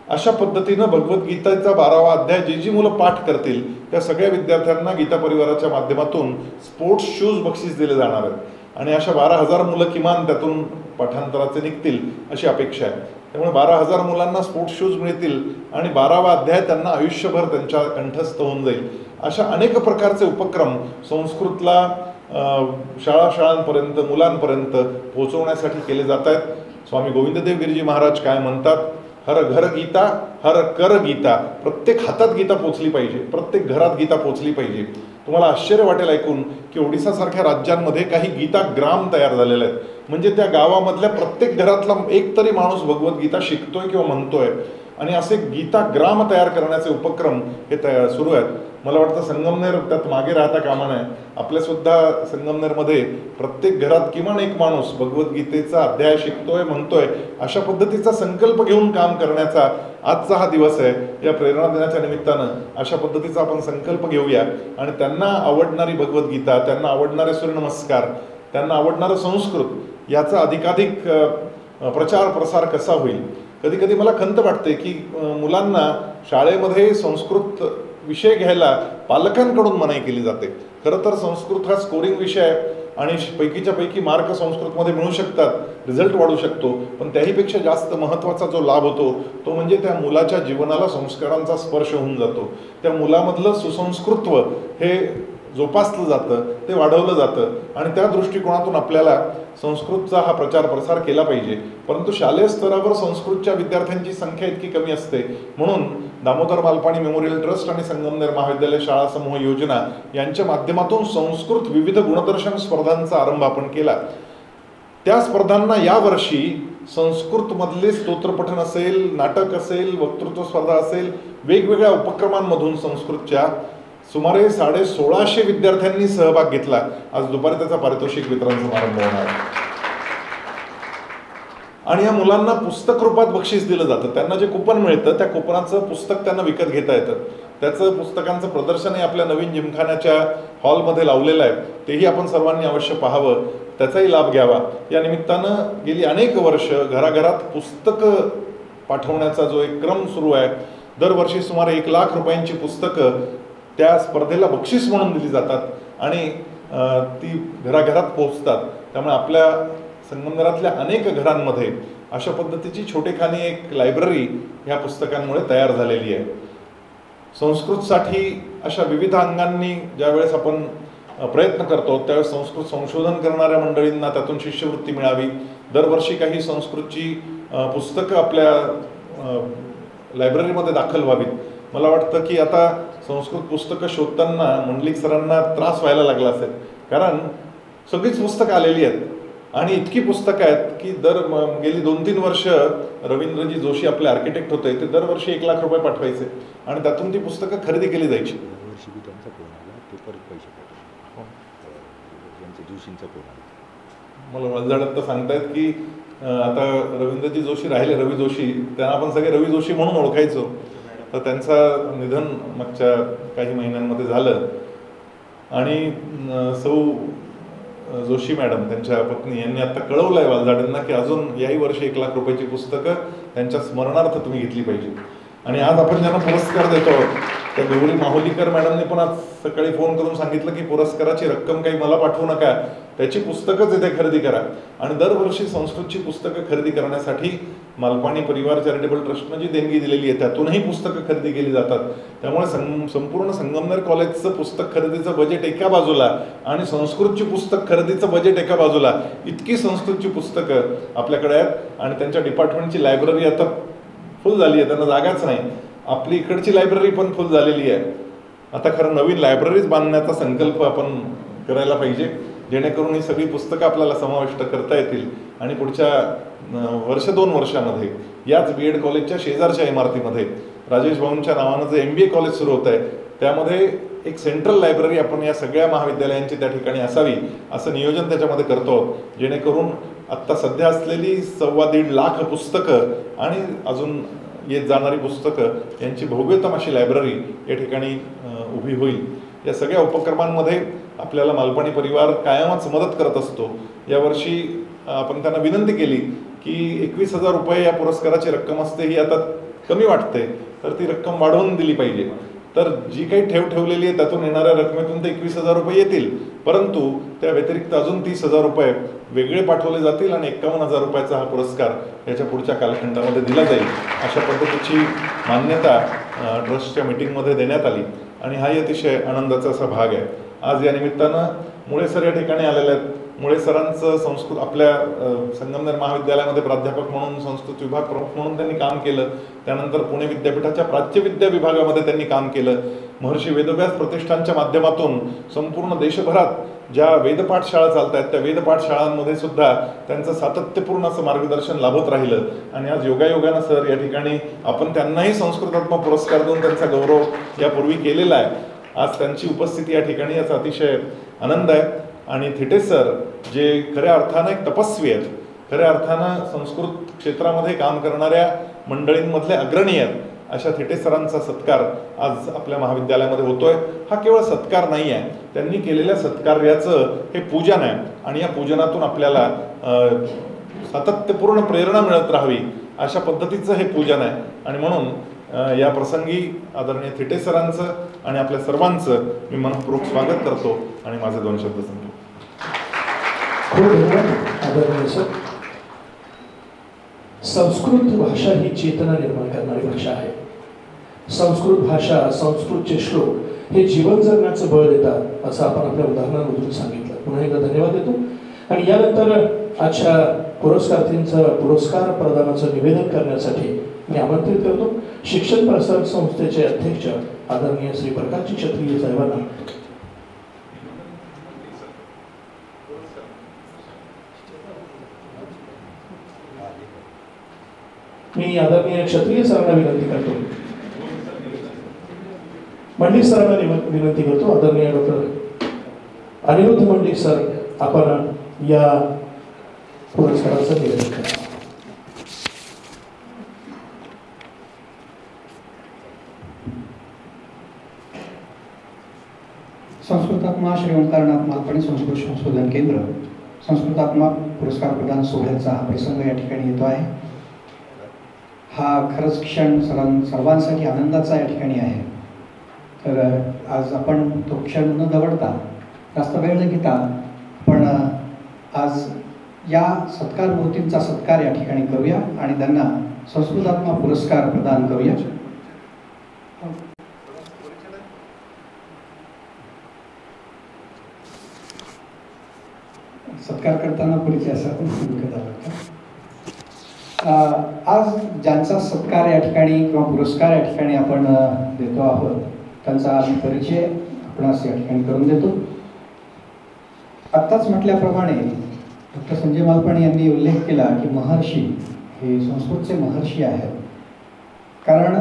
अशा पद्धतीनं भगवद्गीतेचा 12वा अध्याय जी मुलं पाठ करतील त्या सगळ्या विद्यार्थ्यांना गीता परिवाराच्या माध्यमातून स्पोर्ट्स शूज बक्षीस दिले जाणार आहेत आणि अशा 12,000 मुलं किमान त्यातून पाठांतराचे निघतील अशी अपेक्षा आहे. त्यामुळे 12,000 मुलांना स्पोर्ट्स शूज मिळतील आणि 12वा अध्याय त्यांना आयुष्यभर त्यांच्या कंठस्थ होऊन जाईल. अशा अनेक प्रकारचे उपक्रम संस्कृतला शाळांपर्यंत मुलांपर्यंत पोहोचवण्यासाठी केले जात आहेत. स्वामी गोविंददेव गिरिजी महाराज काय म्हणतात, हर घर गीता हर कर गीता. प्रत्येक हातात गीता पोचली पाहिजे, प्रत्येक घरात गीता पोचली पाहिजे. तुम्हाला आश्चर्य वाटेल ऐकून की ओडिसासारख्या राज्यांमध्ये काही गीता ग्राम तयार झालेले आहेत. म्हणजे त्या गावामधल्या प्रत्येक घरातला एक तरी माणूस भगवद्गीता शिकतोय किंवा म्हणतोय. आणि असे गीता ग्राम तयार करण्याचे उपक्रम हे सुरू आहेत. मला वाटतं संगमनेर त्यात मागे राहता कामा नये. आपल्यासुद्धा संगमनेरमध्ये प्रत्येक घरात किमान एक माणूस भगवद्गीतेचा अध्याय शिकतोय, म्हणतोय, अशा पद्धतीचा संकल्प घेऊन काम करण्याचा आजचा हा दिवस आहे. या प्रेरणा दिनाच्या निमित्तानं अशा पद्धतीचा आपण संकल्प घेऊया आणि त्यांना आवडणारी भगवद्गीता, त्यांना आवडणारे सूर्यनमस्कार, त्यांना आवडणारं संस्कृत याचा अधिकाधिक प्रचार प्रसार कसा होईल. कधी कधी मला खंत वाटते की मुलांना शाळेमध्ये संस्कृत विषय घ्यायला पालकांकडून मनाई केली जाते. खरं तर संस्कृत हा स्कोरिंग विषय आहे आणि पैकीच्या पैकी मार्क संस्कृतमध्ये मिळू शकतात, रिझल्ट वाढू शकतो. पण त्याहीपेक्षा जास्त महत्त्वाचा जो लाभ होतो तो म्हणजे त्या मुलाच्या जीवनाला संस्कारांचा स्पर्श होऊन जातो. त्या मुलामधलं सुसंस्कृत्व हे जोपासलं जातं, ते वाढवलं जातं आणि त्या दृष्टिकोनातून आपल्याला संस्कृतचा हा प्रचार प्रसार केला पाहिजे. परंतु शालेय स्तरावर संस्कृतच्या विद्यार्थ्यांची संख्या इतकी कमी असते, म्हणून दामोदर मालपाणी मेमोरियल ट्रस्ट आणि संगमनेर महाविद्यालय शाळा समूह योजना यांच्या माध्यमातून संस्कृत विविध गुणदर्शन स्पर्धांचा आरंभ आपण केला. त्या स्पर्धांना यावर्षी संस्कृतमधले स्तोत्रपठण असेल, नाटक असेल, वक्तृत्व स्पर्धा असेल, वेगवेगळ्या उपक्रमांमधून संस्कृतच्या सुमारे 1650 विद्यार्थ्यांनी सहभाग घेतला. आज दुपारी त्याचा पारितोषिक वितरण समारंभ होणार आणि या मुलांना पुस्तक रूपात बक्षीस दिलं जातं. त्यांना जे कुपन मिळतं त्या कुपनाचं पुस्तक त्यांना विकत घेता येतं. त्याचं पुस्तकांचं प्रदर्शनही आपल्या नवीन जिमखान्याच्या हॉलमध्ये लावलेलं आहे. तेही आपण सर्वांनी अवश्य पाहावं, त्याचाही लाभ घ्यावा. या निमित्तानं गेली अनेक वर्ष घराघरात पुस्तकं पाठवण्याचा जो एक क्रम सुरू आहे. दरवर्षी सुमारे 1 लाख रुपयांची पुस्तकं त्या स्पर्धेला बक्षीस म्हणून दिली जातात आणि ती घराघरात पोहोचतात. त्यामुळे आपल्या संगमनेरातल्या अनेक घरांमध्ये अशा पद्धतीची छोटेखानी एक लायब्ररी ह्या पुस्तकांमुळे तयार झालेली आहे. संस्कृतसाठी अशा विविध अंगांनी ज्यावेळेस आपण प्रयत्न करतो त्यावेळेस संस्कृत संशोधन करणाऱ्या मंडळींना त्यातून शिष्यवृत्ती मिळावी. दरवर्षी काही संस्कृतची पुस्तकं आपल्या लायब्ररीमध्ये दाखल व्हावीत. मला वाटतं की आता संस्कृत पुस्तकं शोधताना मंडलिक सरांना त्रास व्हायला लागला असेल, कारण सगळीच पुस्तकं आलेली आहेत आणि इतकी पुस्तकं आहेत की गेली 2-3 वर्ष रवींद्रजी जोशी आपले आर्किटेक्ट होते, ते दरवर्षी 1 लाख रुपये पाठवायचे आणि त्यातून ती पुस्तकं खरेदी केली जायची. मला वलजाडात तर सांगतायत की आता रवींद्रजी जोशी राहिले, रवी जोशी, त्यांना आपण सगळे रवी जोशी म्हणून ओळखायचो. तर त्यांचं निधन मागच्या काही महिन्यांमध्ये झालं आणि सौ जोशी मॅडम त्यांच्या पत्नी यांनी आता कळवलं आहे वालझाडांना की अजून याही वर्षी 1 लाख रुपयाची पुस्तकं त्यांच्या स्मरणार्थ तुम्ही घेतली पाहिजे. आणि आज आपण ज्यांना पुरस्कार देतो त्या गौरी माहुलीकर मॅडमने पण आज सकाळी फोन करून सांगितलं की पुरस्काराची रक्कम काही मला पाठवू नका, त्याची पुस्तकंच इथे खरेदी करा. आणि दरवर्षी संस्कृतची पुस्तकं खरेदी करण्यासाठी मालपाणी परिवार चॅरिटेबल ट्रस्टनं जी देणगी दिलेली आहे त्यातूनही पुस्तकं खरेदी केली जातात. त्यामुळे संपूर्ण संगमनेर कॉलेजचं पुस्तक खरेदीचं बजेट एका बाजूला आणि संस्कृतची पुस्तक खरेदीचं बजेट एका बाजूला, इतकी संस्कृतची पुस्तकं आपल्याकडे आहेत आणि त्यांच्या डिपार्टमेंटची लायब्ररी आता फुल झाली आहे, त्यांना जागाच नाही. आपली इकडची लायब्ररी पण फुल झालेली आहे. आता खरं नवीन लायब्ररीज बांधण्याचा संकल्प आपण करायला पाहिजे, जेणेकरून ही सगळी पुस्तकं आपल्याला समाविष्ट करता येतील आणि पुढच्या 1-2 वर्षामध्ये याच BEd कॉलेजच्या शेजारच्या इमारतीमध्ये राजेश भाऊंच्या नावानं जे MBA कॉलेज सुरू होत आहे त्यामध्ये एक सेंट्रल लायब्ररी आपण या सगळ्या महाविद्यालयांची त्या ठिकाणी असावी असं नियोजन त्याच्यामध्ये करतो, जेणेकरून आत्ता सध्या असलेली 1.25 लाख पुस्तकं आणि अजून येत जाणारी पुस्तकं यांची भव्यतम अशी लायब्ररी या ठिकाणी उभी होईल. या सगळ्या उपक्रमांमध्ये आपल्याला मालपाणी परिवार कायमच मदत करत असतो. यावर्षी आपण त्यांना विनंती केली की 21,000 रुपये या पुरस्काराची रक्कम असते, ही आता कमी वाटते, तर ती रक्कम वाढवून दिली पाहिजे. तर जी काही ठेव ठेवलेली आहे त्यातून येणाऱ्या रकमेतून ते 21,000 रुपये येतील, परंतु त्या व्यतिरिक्त अजून 30,000 रुपये वेगळे पाठवले जातील आणि 51,000 रुपयाचा हा पुरस्कार याच्या पुढच्या कालखंडामध्ये दिला जाईल. अशा पद्धतीची मान्यता ट्रस्टच्या मीटिंगमध्ये देण्यात आली आणि हाही अतिशय आनंदाचा असा भाग आहे. आज या निमित्तानं मुळे सर या ठिकाणी आलेले आहेत. मुळे सरांचं संस्कृत आपल्या संगमनेर महाविद्यालयामध्ये प्राध्यापक म्हणून, संस्कृत विभाग प्रमुख म्हणून त्यांनी काम केलं. त्यानंतर पुणे विद्यापीठाच्या प्राच्यविद्या विभागामध्ये त्यांनी काम केलं. महर्षी वेदव्यास प्रतिष्ठानच्या माध्यमातून संपूर्ण देशभरात ज्या वेदपाठ शाळा चालत आहेत त्या वेदपाठ शाळांमध्ये सुद्धा त्यांचं सातत्यपूर्ण असं मार्गदर्शन लाभत राहिलं. आणि आज योगायोगानं सर या ठिकाणी आपण त्यांनाही संस्कृतात्मक पुरस्कार देऊन त्यांचा गौरव यापूर्वी केलेला आहे. आज त्यांची उपस्थिती या ठिकाणी याचा अतिशय आनंद आहे. आणि थिटे सर जे खऱ्या अर्थानं एक तपस्वी आहेत, खऱ्या अर्थानं संस्कृत क्षेत्रामध्ये काम करणाऱ्या मंडळींमधले अग्रणी आहेत, अशा थिटे सरांचा सत्कार आज आपल्या महाविद्यालयामध्ये होतोय. हा केवळ सत्कार नाही आहे, त्यांनी केलेल्या सत्कार्याचं हे पूजन आहे. आणि या पूजनातून आपल्याला सातत्यपूर्ण प्रेरणा मिळत राहावी अशा पद्धतीचं हे पूजन आहे. आणि म्हणून या प्रसंगी आदरणीय थिटे सरांचं आणि आपल्या सर्वांचं मी मनपूर्वक स्वागत करतो आणि माझे 2 शब्द सांगतो. खूप धन्यवाद आदरणीय सर. संस्कृत भाषा ही चेतना निर्माण करणारी भाषा आहे. संस्कृत भाषा, संस्कृतचे श्लोक हे जीवन जगण्याचं बळ देतात असं आपण आपल्या उदाहरणामधून सांगितलं. पुन्हा एकदा धन्यवाद देतो. आणि यानंतर आजच्या पुरस्कारार्थींचं पुरस्कार प्रदानाचं निवेदन करण्यासाठी मी आमंत्रित करतो शिक्षण प्रसारक संस्थेचे अध्यक्ष आदरणीय श्री प्रकाशजी क्षत्रिय साहेबांना. मी आदरणीय क्षत्रिय सरांना विनंती करतो, मंडित सरांना विनंती करतो, आदरणीय डॉक्टर अनिरुद्ध मंडित सर आपण या पुरस्काराचं निवेदन करा. संस्कृतात्मा श्री ओंकारनाथ मालपाणी संस्कृत संशोधन केंद्र संस्कृतात्मा पुरस्कार प्रदान सोहळ्याचा हा प्रसंग या ठिकाणी येतो आहे. हा खरंच क्षण सर्वांसाठी आनंदाचा या ठिकाणी आहे. तर आज आपण तो क्षण न दवडता, जास्त वेळ न घेता पण आज या सत्कार मूर्तींचा सत्कार या ठिकाणी करूया आणि त्यांना संस्कृतात्मा पुरस्कार प्रदान करूया. सत्कार करताना पुढचे असं आज ज्यांचा सत्कार या ठिकाणी किंवा पुरस्कार या ठिकाणी आपण देतो आहोत त्यांचा आम्ही परिचय आपणास या ठिकाणी करून देतो. आत्ताच म्हटल्याप्रमाणे डॉक्टर संजय मालपाणी यांनी उल्लेख केला की महर्षी हे संस्कृतचे महर्षी आहेत, कारण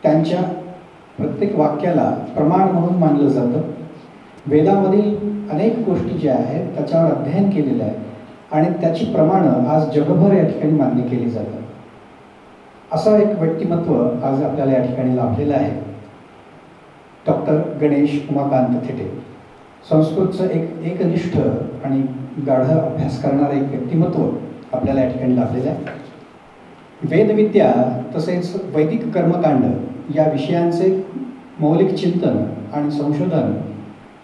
त्यांच्या प्रत्येक वाक्याला प्रमाण म्हणून मानलं जातं. वेदामधील अनेक गोष्टी ज्या आहेत त्याच्यावर अध्ययन केलेलं आहे आणि त्याची प्रमाणं आज जगभर या ठिकाणी मान्य केली जातात. असं एक व्यक्तिमत्व आज आपल्याला या ठिकाणी लाभलेलं आहे. डॉक्टर गणेश उमाकांत थिटे संस्कृतचं एकनिष्ठ आणि गाढ अभ्यास करणारं एक व्यक्तिमत्व आपल्याला या ठिकाणी लाभलेलं आहे. वेदविद्या तसेच वैदिक कर्मकांड या विषयांचे मौलिक चिंतन आणि संशोधन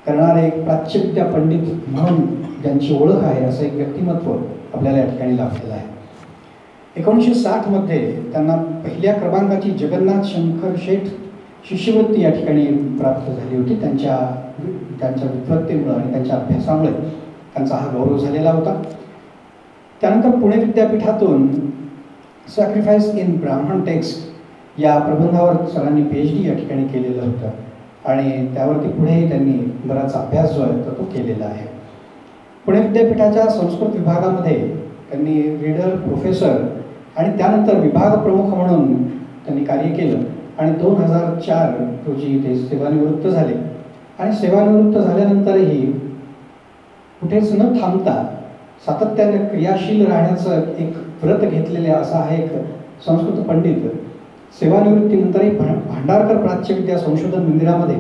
करणारे एक प्राच्यविद्या पंडित म्हणून ज्यांची ओळख आहे असं एक व्यक्तिमत्व आपल्याला या ठिकाणी लाभलेलं आहे. 1960 मध्ये त्यांना पहिल्या क्रमांकाची जगन्नाथ शंकर शेठ शिष्यवृत्ती या ठिकाणी प्राप्त झाली होती. त्यांच्या विद्वत्तेमुळे आणि त्यांच्या अभ्यासामुळे त्यांचा हा गौरव झालेला होता. त्यानंतर पुणे विद्यापीठातून सॅक्रिफाईस इन ब्राह्मण टेक्स्ट या प्रबंधावर सरांनी PhD या ठिकाणी केलेलं होतं आणि त्यावरती पुढेही त्यांनी बराच अभ्यास जो आहे तो केलेला आहे. पुणे विद्यापीठाच्या संस्कृत विभागामध्ये त्यांनी रीडर प्रोफेसर आणि त्यानंतर विभाग प्रमुख म्हणून त्यांनी कार्य केलं आणि 2004 रोजी ते सेवानिवृत्त झाले. आणि सेवानिवृत्त झाल्यानंतरही कुठेच न थांबता सातत्याने क्रियाशील राहण्याचं एक व्रत घेतलेले असा हा एक संस्कृत पंडित सेवानिवृत्तीनंतरही भांडारकर प्राच्यविद्या संशोधन मंदिरामध्ये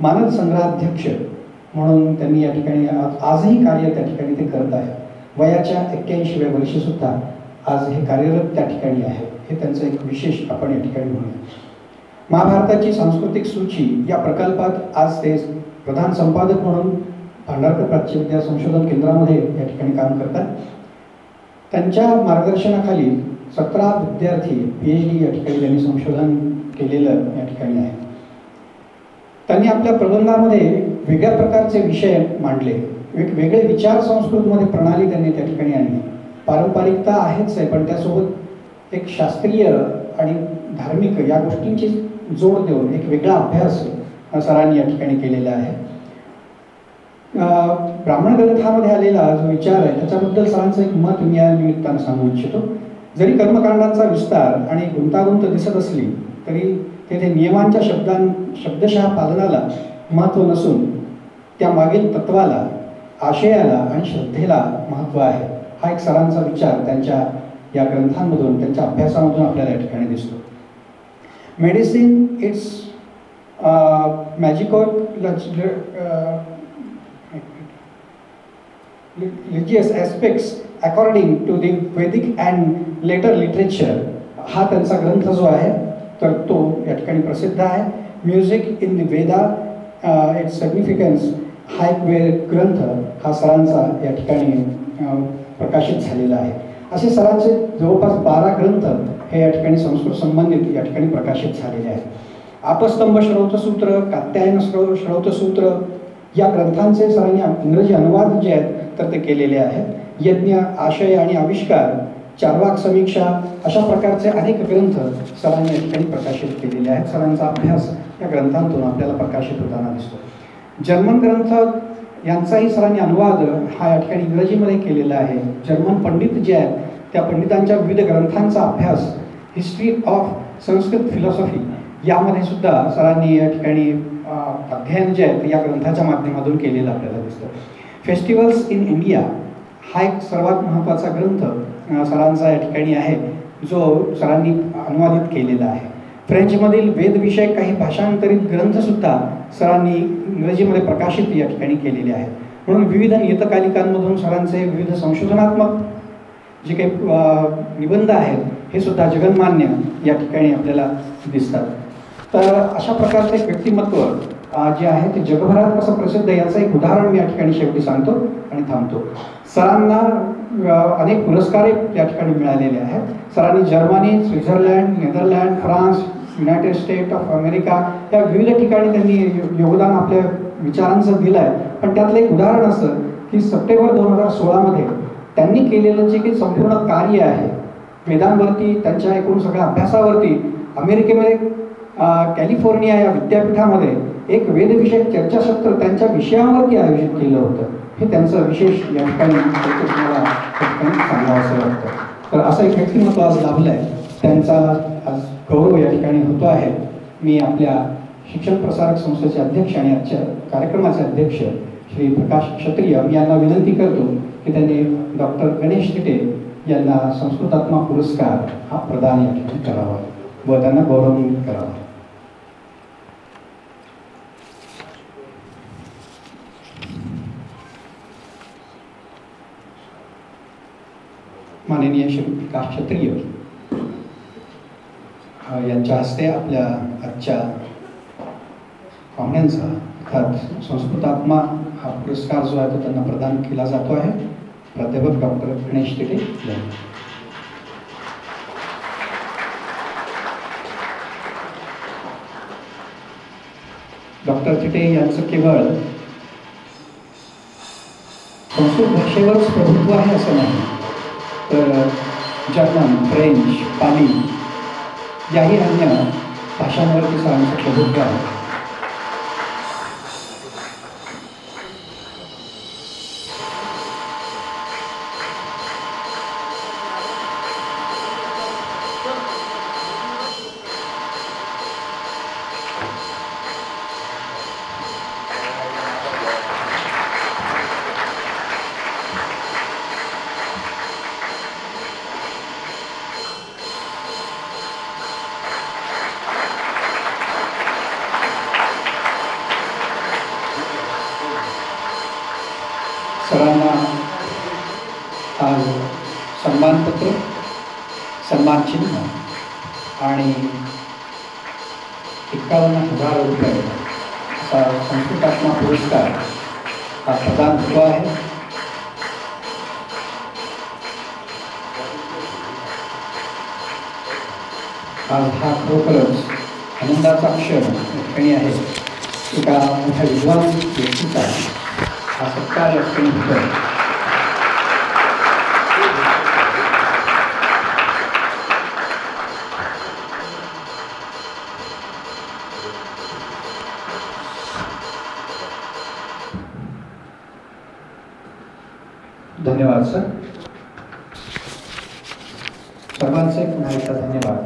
मानद संग्रहाध्यक्ष म्हणून त्यांनी या ठिकाणी आजही कार्य त्या ठिकाणी ते करत आहे. वयाच्या 81व्या वर्षी सुद्धा आज हे कार्यरत त्या ठिकाणी आहे. हे त्यांचं एक विशेष आपण या ठिकाणी म्हणूया. महाभारताची सांस्कृतिक सूची या प्रकल्पात आज ते प्रधान संपादक म्हणून भांडारकर प्राच्यविद्या संशोधन केंद्रामध्ये या ठिकाणी काम करतात. त्यांच्या मार्गदर्शनाखाली 17 विद्यार्थी PhD या ठिकाणी त्यांनी संशोधन केलेलं या ठिकाणी आहे. त्यांनी आपल्या प्रबंधामध्ये वेगळ्या प्रकारचे विषय मांडले, वेगळे विचार संस्कृतमध्ये प्रणाली त्यांनी त्या ठिकाणी आणली. पारंपरिकता आहेच आहे पण त्यासोबत एक शास्त्रीय आणि धार्मिक या गोष्टींची जोड देऊन एक वेगळा अभ्यास सरांनी या ठिकाणी केलेला आहे. ब्राह्मण ग्रंथामध्ये आलेला जो विचार आहे त्याच्याबद्दल सरांचं एक मत मी या निमित्तानं सांगू इच्छितो. जरी कर्मकांडांचा विस्तार आणि गुंतागुंत दिसत असली तरी तेथे नियमांच्या शब्दशः पालनाला महत्त्व नसून त्यामागील तत्वाला, आशयाला आणि श्रद्धेला महत्त्व आहे. हा एक सरांचा विचार त्यांच्या या ग्रंथांमधून, त्यांच्या अभ्यासामधून आपल्याला या ठिकाणी दिसतो. Medicine it's magical religious aspects according to the Vedic and later literature. हा त्यांचा ग्रंथ जो आहे तर तो या ठिकाणी प्रसिद्ध आहे. Music in the Veda it's significance हा एक ग्रंथ हा सरांचा या ठिकाणी प्रकाशित झालेला आहे. असे सरांचे जवळपास 12 ग्रंथ हे या ठिकाणी संस्कृत संबंधित या ठिकाणी प्रकाशित झालेले आहेत. आपस्तंभ श्रौतसूत्र, कात्यायन श्रौतसूत्र या ग्रंथांचे सरांनी इंग्रजी अनुवाद जे आहेत तर ते केलेले आहेत. यज्ञ, आशय आणि आविष्कार, चार्वाक समीक्षा अशा प्रकारचे अनेक ग्रंथ सरांनी या ठिकाणी प्रकाशित केलेले आहेत. सरांचा अभ्यास या ग्रंथांतून आपल्याला प्रकाशित होताना दिसतो. जर्मन ग्रंथ यांचाही सरांनी अनुवाद हा या ठिकाणी इंग्रजीमध्ये केलेला आहे. जर्मन पंडित जे आहेत त्या पंडितांच्या विविध ग्रंथांचा अभ्यास, हिस्ट्री ऑफ संस्कृत फिलॉसॉफी यामध्ये सुद्धा सरांनी या ठिकाणी अध्ययन जे आहे या ग्रंथाच्या माध्यमातून केलेलं आपल्याला दिसतं. फेस्टिवल्स इन इंडिया हा एक सर्वात महत्त्वाचा ग्रंथ सरांचा या ठिकाणी आहे जो सरांनी अनुवादित केलेला आहे. फ्रेंचमधील वेदविषयक काही भाषांतरित ग्रंथसुद्धा सरांनी इंग्रजीमध्ये प्रकाशित या ठिकाणी केलेले आहेत. म्हणून विविध नियतकालिकांमधून सरांचे विविध संशोधनात्मक जे काही निबंध आहेत हे सुद्धा जगन्मान्य या ठिकाणी आपल्याला दिसतात. तर अशा प्रकारचे एक व्यक्तिमत्व जे आहे ते जगभरात कसं प्रसिद्ध आहे याचं एक उदाहरण मी या ठिकाणी शेवटी सांगतो आणि थांबतो. सरांना अनेक पुरस्कार या ठिकाणी मिळालेले आहेत. सरांनी Germany, Switzerland, Netherland, France, United state of America या विविध ठिकाणी त्यांनी योगदान आपल्या विचारांचं दिलं आहे. पण त्यातलं एक उदाहरण असं की सप्टेंबर 2016मध्ये त्यांनी केलेलं जे काही संपूर्ण कार्य आहे वेदांवरती, त्यांच्या एकूण सगळ्या अभ्यासावरती अमेरिकेमध्ये कॅलिफोर्निया या विद्यापीठामध्ये एक वेदविषयक चर्चासत्र त्यांच्या विषयावरती आयोजित केलं होतं. हे त्यांचं विशेष या ठिकाणी मला सांगावंसं वाटतं. तर असं एक व्यक्तिमत्व आज लाभलं आहे, त्यांचा आज गौरव या ठिकाणी होतो आहे. मी आपल्या शिक्षण प्रसारक संस्थेचे अध्यक्ष आणि आजच्या कार्यक्रमाचे अध्यक्ष श्री प्रकाश क्षत्रिय यांना विनंती करतो की त्यांनी डॉक्टर गणेश तिटे यांना संस्कृतात्मा पुरस्कार हा प्रदान या ठिकाणी करावा व त्यांना गौरवान्वित करावा. माननीय श्री प्रकाश क्षत्रिय यांच्या हस्ते आपल्या आजच्या पाहुण्यांचा अर्थात संस्कृतात्मा हा पुरस्कार जो आहे तो त्यांना प्रदान केला जातो आहे. प्राध्यापक डॉक्टर गणेश तिटे यांनी. डॉक्टर तिटे यांचं केवळ संस्कृत भाषेवरच प्रभुत्व आहे असं नाही, तर जर्मन, फ्रेंच, पाली याही अन्य भाषांवरती सरांचं प्रभुत्व आहे. सरांना आज सन्मानपत्र, सन्मानचिन्ह आणि 51,000 रुपये असा संस्कृतात्मा पुरस्कार हा प्रदान होतो आहे. आज हा खरोखरच आनंदाचा क्षण ठिकाणी आहे. एका मोठ्या विद्वान व्यक्तीचा हा सत्कार या ठिकाणी होतो. सर्वांचे पुन्हा एकदा धन्यवाद.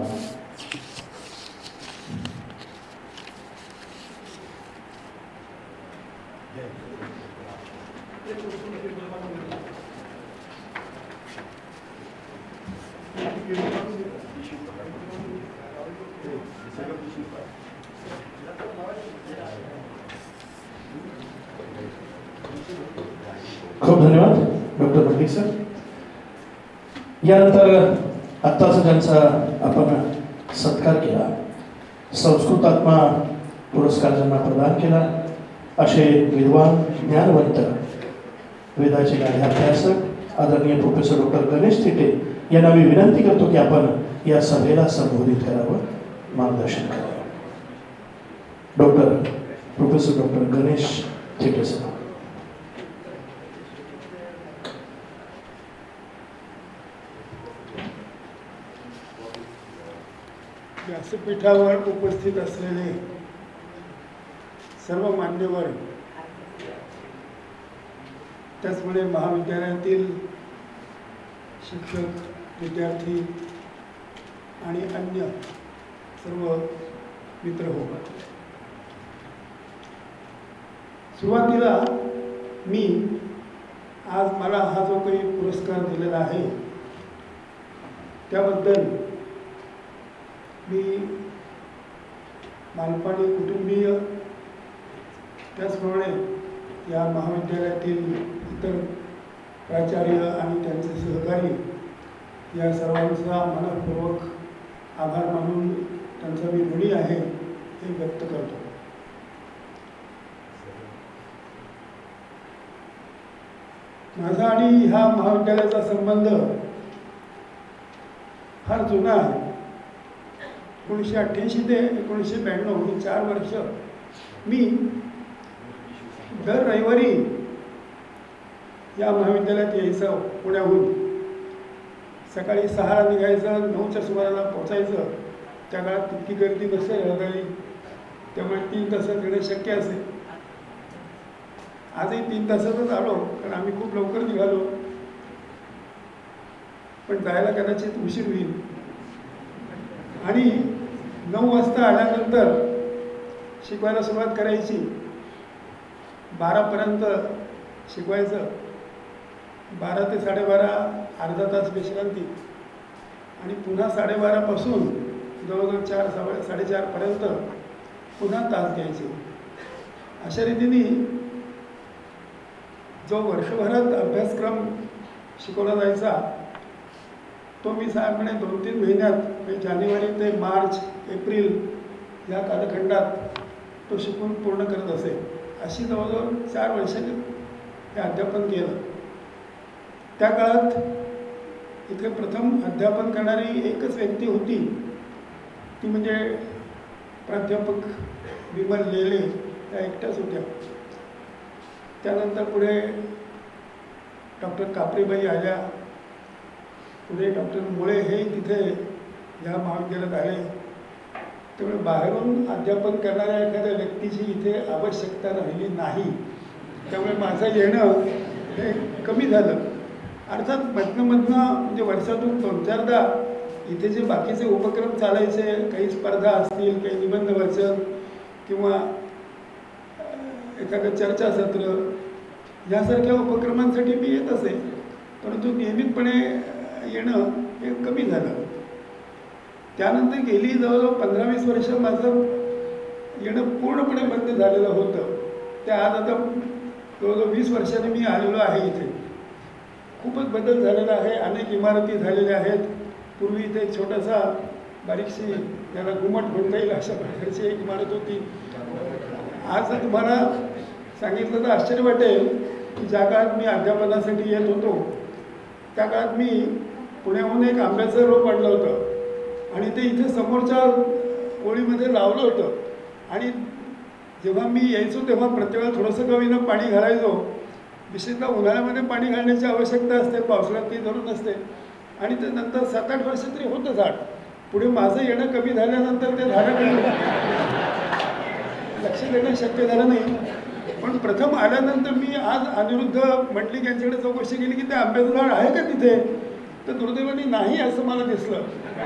खूप धन्यवाद डॉक्टर पंडित सर. यानंतर आत्ताच ज्यांचा आपण सत्कार केला, संस्कृतात्मा पुरस्कार ज्यांना प्रदान केला असे विद्वान ज्ञानवंत वेदाचे गाढे अभ्यासक आदरणीय प्रोफेसर डॉक्टर गणेश थिटे यांना मी विनंती करतो की आपण या सभेला संबोधित करावं, मार्गदर्शन करावं. Professor doctor Ganesh Thite sir. व्यासपीठावर उपस्थित असलेले सर्व मान्यवर, त्याचमुळे महाविद्यालयातील शिक्षक, विद्यार्थी आणि अन्य सर्व मित्र हो. सुरुवातीला मी आज मला हा जो काही पुरस्कार दिलेला आहे त्याबद्दल मी मालपाणी कुटुंबीय, त्याचप्रमाणे या महाविद्यालयातील इतर प्राचार्य आणि त्यांचे सहकारी या सर्वांचा मनपूर्वक आभार मानून त्यांचा मी ऋणी आहे हे व्यक्त करतो. माझा आणि ह्या महाविद्यालयाचा संबंध फार जुना आहे. 1988 ते 1992 ही 4 वर्ष मी दर रविवारी या महाविद्यालयात यायचं. पुण्याहून सकाळी 6ला निघायचं, 9च्या सुमाराला पोचायचं. त्या काळात तितकी गर्दी नसेल रहदारी, त्यामुळे 3 तासात येणं शक्य असेल. आजही 3 तासातच आलो, कारण आम्ही खूप लवकर निघालो, पण जायला कदाचित उशीर होईल. आणि 9 वाजता आल्यानंतर शिकवायला सुरुवात करायची, 12पर्यंत शिकवायचं. 12 ते 12:30 अर्धा तास विश्रांती, आणि पुन्हा 12:30 पासून जवळजवळ 4-4:30पर्यंत पुन्हा तास घ्यायचे. अशा रीतीने जो वर्षभरात अभ्यासक्रम शिकवला जायचा तो मी साधारणपणे 2-3 महिन्यात, म्हणजे जानेवारी ते मार्च, एप्रिल या कालखंडात तो शिकून पूर्ण करत असे. अशी जवळजवळ 4 वर्ष हे अध्यापन केलं. त्या काळात इथे प्रथम अध्यापन करणारी एकच व्यक्ती होती, ती म्हणजे प्राध्यापक विमल लेले, त्या एकट्याच होत्या. त्यानंतर पुढे डॉक्टर कापरेबाई आल्या, पुढे डॉक्टर मुळे हे तिथे या महाविद्यालयात आले. त्यामुळे बाहेरून अध्यापन करणाऱ्या एखाद्या व्यक्तीची इथे आवश्यकता राहिली नाही. त्यामुळे माझं येणं हे कमी झालं. अर्थात मधनं म्हणजे वर्षातून 2-4दा इथे जे बाकीचे उपक्रम चालायचे, काही स्पर्धा असतील, काही निबंध वाचन किंवा एखादं चर्चासत्र यासारख्या उपक्रमांसाठी मी येत असे, परंतु नियमितपणे येणं हे कमी झालं. त्यानंतर गेली जवळजवळ 15-20 वर्ष माझं येणं पूर्णपणे बंद झालेलं होतं. त्या आज आता जवळजवळ 20 वर्षांनी मी आलेलो आहे इथे. खूपच बदल झालेला आहे. अनेक इमारती झालेल्या आहेत. पूर्वी इथे एक छोटासा बारीकशी त्याला घुमट म्हणता येईल अशा प्रकारची एक इमारत होती. आज तुम्हाला सांगितलं तर आश्चर्य वाटेल की ज्या काळात मी अध्यापनासाठी येत होतो त्या काळात मी पुण्याहून एक आंब्याचं रोप आणलं होतं आणि ते इथे समोरच्या ओळीमध्ये लावलं होतं. आणि जेव्हा मी यायचो तेव्हा प्रत्येक थोडंसं कवीनं पाणी घालायचो. विशेषतः उन्हाळ्यामध्ये पाणी घालण्याची आवश्यकता असते, पावसाळ्यात ती जरूर नसते. आणि ते नंतर 7-8 वर्ष तरी होतं झाड. पुढे माझं येणं कमी झाल्यानंतर ते झाडाकडे लक्ष देणं शक्य झालं नाही. पण प्रथम आल्यानंतर मी आज अनिरुद्ध मंडलिक यांच्याकडे चौकशी केली की ते आंब्याचं झाड आहे का तिथे. तर दुर्दैवाने नाही असं मला दिसलं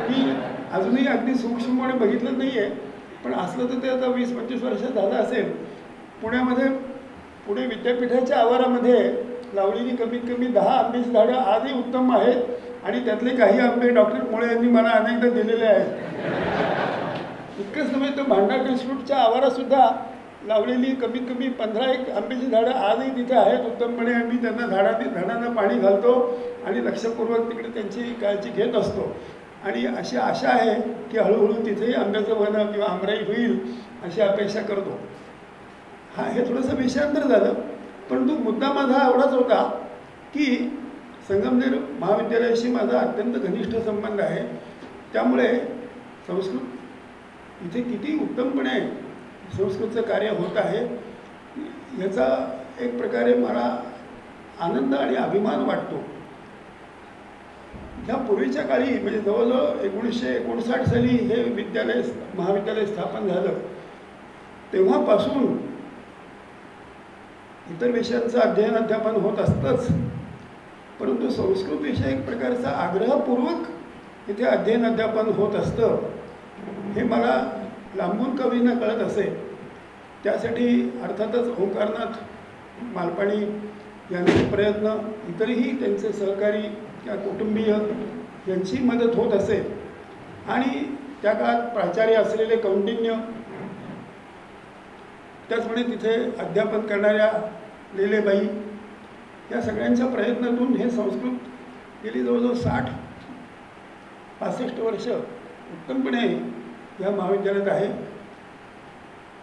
की अजूनही अगदी सूक्ष्मपणे बघितलं नाही आहे, पण असलं तर ते आता 20-25 वर्षात झालं असेल. पुण्यामध्ये पुणे विद्यापीठाच्या आवारामध्ये लावलेली कमीत कमी 10 आंब्याची झाडं आजही उत्तम आहेत आणि त्यातले काही आंबे डॉक्टर मुळे यांनी मला अनेकदा दिलेले आहेत. इतकंच नव्हे तर भांडार इन्स्टिट्यूटच्या आवारातसुद्धा लावलेली कमीत कमी 15 आंब्याची झाडं आजही तिथे आहेत उत्तमपणे. आम्ही त्यांना झाडांना पाणी घालतो आणि लक्षपूर्वक तिकडे त्यांची काळजी घेत असतो. आणि अशी आशा आहे की हळूहळू तिथेही आंब्याचं वन किंवा आमराई होईल अशी अपेक्षा करतो. हे थोडंसं विषयांतर झालं, परंतु मुद्दा माझा एवढाच होता की संगमनेर महाविद्यालयाशी माझा अत्यंत घनिष्ठ संबंध आहे. त्यामुळे संस्कृत इथे किती उत्तमपणे संस्कृतचं कार्य होत आहे याचा एक प्रकारे मला आनंद आणि अभिमान वाटतो. ह्या पूर्वीच्या काळी म्हणजे जवळजवळ 1959 साली हे महाविद्यालय स्थापन झालं. तेव्हापासून इतर विषयांचं अध्ययन अध्यापन होत असतंच, परंतु संस्कृत विषय एक प्रकारचा आग्रहपूर्वक इथे अध्ययन अध्यापन होत असतं हे मला लांबून कवींना कळत असे. त्यासाठी अर्थातच ओंकारनाथ मालपाणी यांचे प्रयत्न, इतरही त्यांचे सहकारी या कुटुंबीय यांची मदत होत असे. आणि त्या काळात प्राचार्य असलेले कौंडिन्य, त्याचप्रमाणे तिथे अध्यापन करणाऱ्या लेलेबाई, या सगळ्यांच्या प्रयत्नातून हे संस्कृत गेली जवळजवळ 60-65 वर्ष उत्तमपणे या महाविद्यालयात आहे,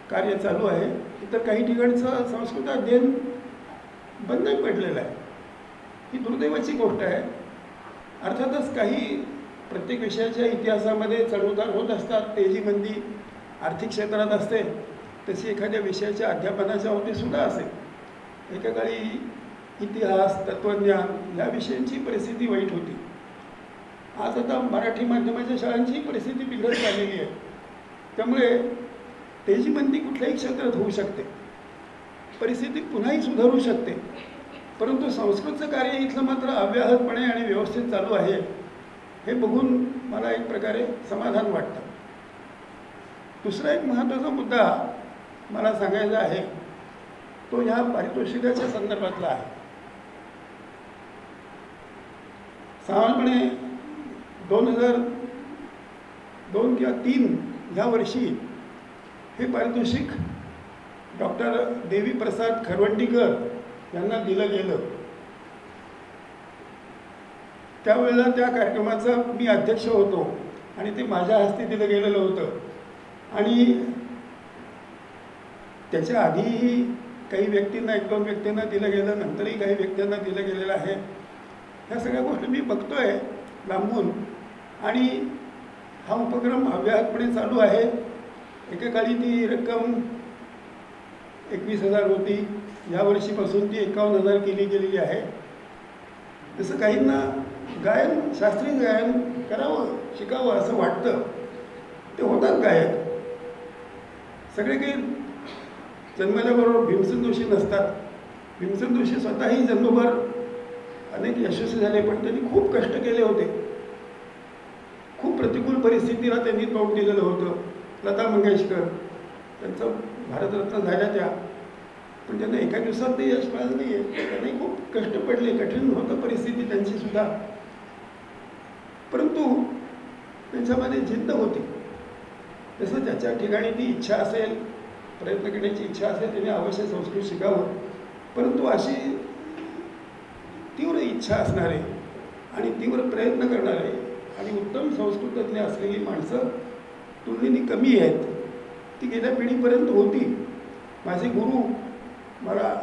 कार्य चालू आहे. इतर काही ठिकाणचं संस्कृत अध्ययन बंद पडलेलं आहे. ही दुर्दैवाची गोष्ट आहे. अर्थातच काही प्रत्येक विषयाच्या इतिहासामध्ये चढउतार होत असतात, तेजी मंदी आर्थिक क्षेत्रात असते, तशी एखाद्या विषयाच्या अध्यापनाच्या बाबतीतसुद्धा असेल. एका काळी इतिहास, तत्त्वज्ञान या विषयांची परिस्थिती वाईट होती. आज आता मराठी माध्यमाच्या शाळांची परिस्थिती बिघडत चाललेली आहे. त्यामुळे तेजीमंदी कुठल्याही क्षेत्रात होऊ शकते, परिस्थिती पुन्हाही सुधारू शकते, परंतु संस्कृतचं कार्य इथलं मात्र अव्याहतपणे आणि व्यवस्थित चालू आहे हे बघून मला एक प्रकारे समाधान वाटतं. दुसरा एक महत्त्वाचा मुद्दा मला सांगायचा आहे तो ह्या पारितोषिकाच्या संदर्भातला आहे. साधारणपणे 2002 किंवा 2003 ह्या वर्षी हे पारितोषिक डॉक्टर देवीप्रसाद खरवंडीकर यांना दिलं गेलं. त्यावेळेला त्या कार्यक्रमाचा मी अध्यक्ष होतो आणि ते माझ्या हस्ते दिलं गेलेलं होतं. आणि त्याच्या आधीही काही व्यक्तींना 1-2 व्यक्तींना दिलं गेलं, नंतरही काही व्यक्तींना दिलं गेलेलं आहे. ह्या सगळ्या गोष्टी मी बघतोय लांबून आणि हा उपक्रम अव्याहतपणे चालू आहे. एकेकाळी ती रक्कम 21,000 होती, यावर्षीपासून ती 51,000 केली गेलेली आहे. जसं काहींना गायन, शास्त्रीय गायन करावं, शिकावं असं वाटतं, ते होतात गायक. सगळे काही जन्मल्याबरोबर भीमसेन जोशी नसतात. भीमसेन जोशी स्वतःही जन्मभर अनेक यशस्वी झाले, पण त्यांनी खूप कष्ट केले होते. खूप प्रतिकूल परिस्थितीला त्यांनी तोंड दिलेलं होतं. लता मंगेशकर त्यांचं भारतरत्न झाल्या त्या, पण त्यांना एका दिवसात ते यश मिळालं नाही आहे. त्यांनी खूप कष्ट पडले, कठीण होतं परिस्थिती त्यांचीसुद्धा, परंतु त्यांच्यामध्ये जिद्द होती. तसं ज्याच्या ठिकाणी ती इच्छा असेल, प्रयत्न करण्याची इच्छा असेल, त्याने अवश्य संस्कृत शिकावं. परंतु अशी तीव्र इच्छा असणारे आणि तीव्र प्रयत्न करणारे आणि उत्तम संस्कृतज्ञ असलेली माणसं तुलनेने कमी आहेत. ती गेल्या पिढीपर्यंत होती. माझे गुरु मला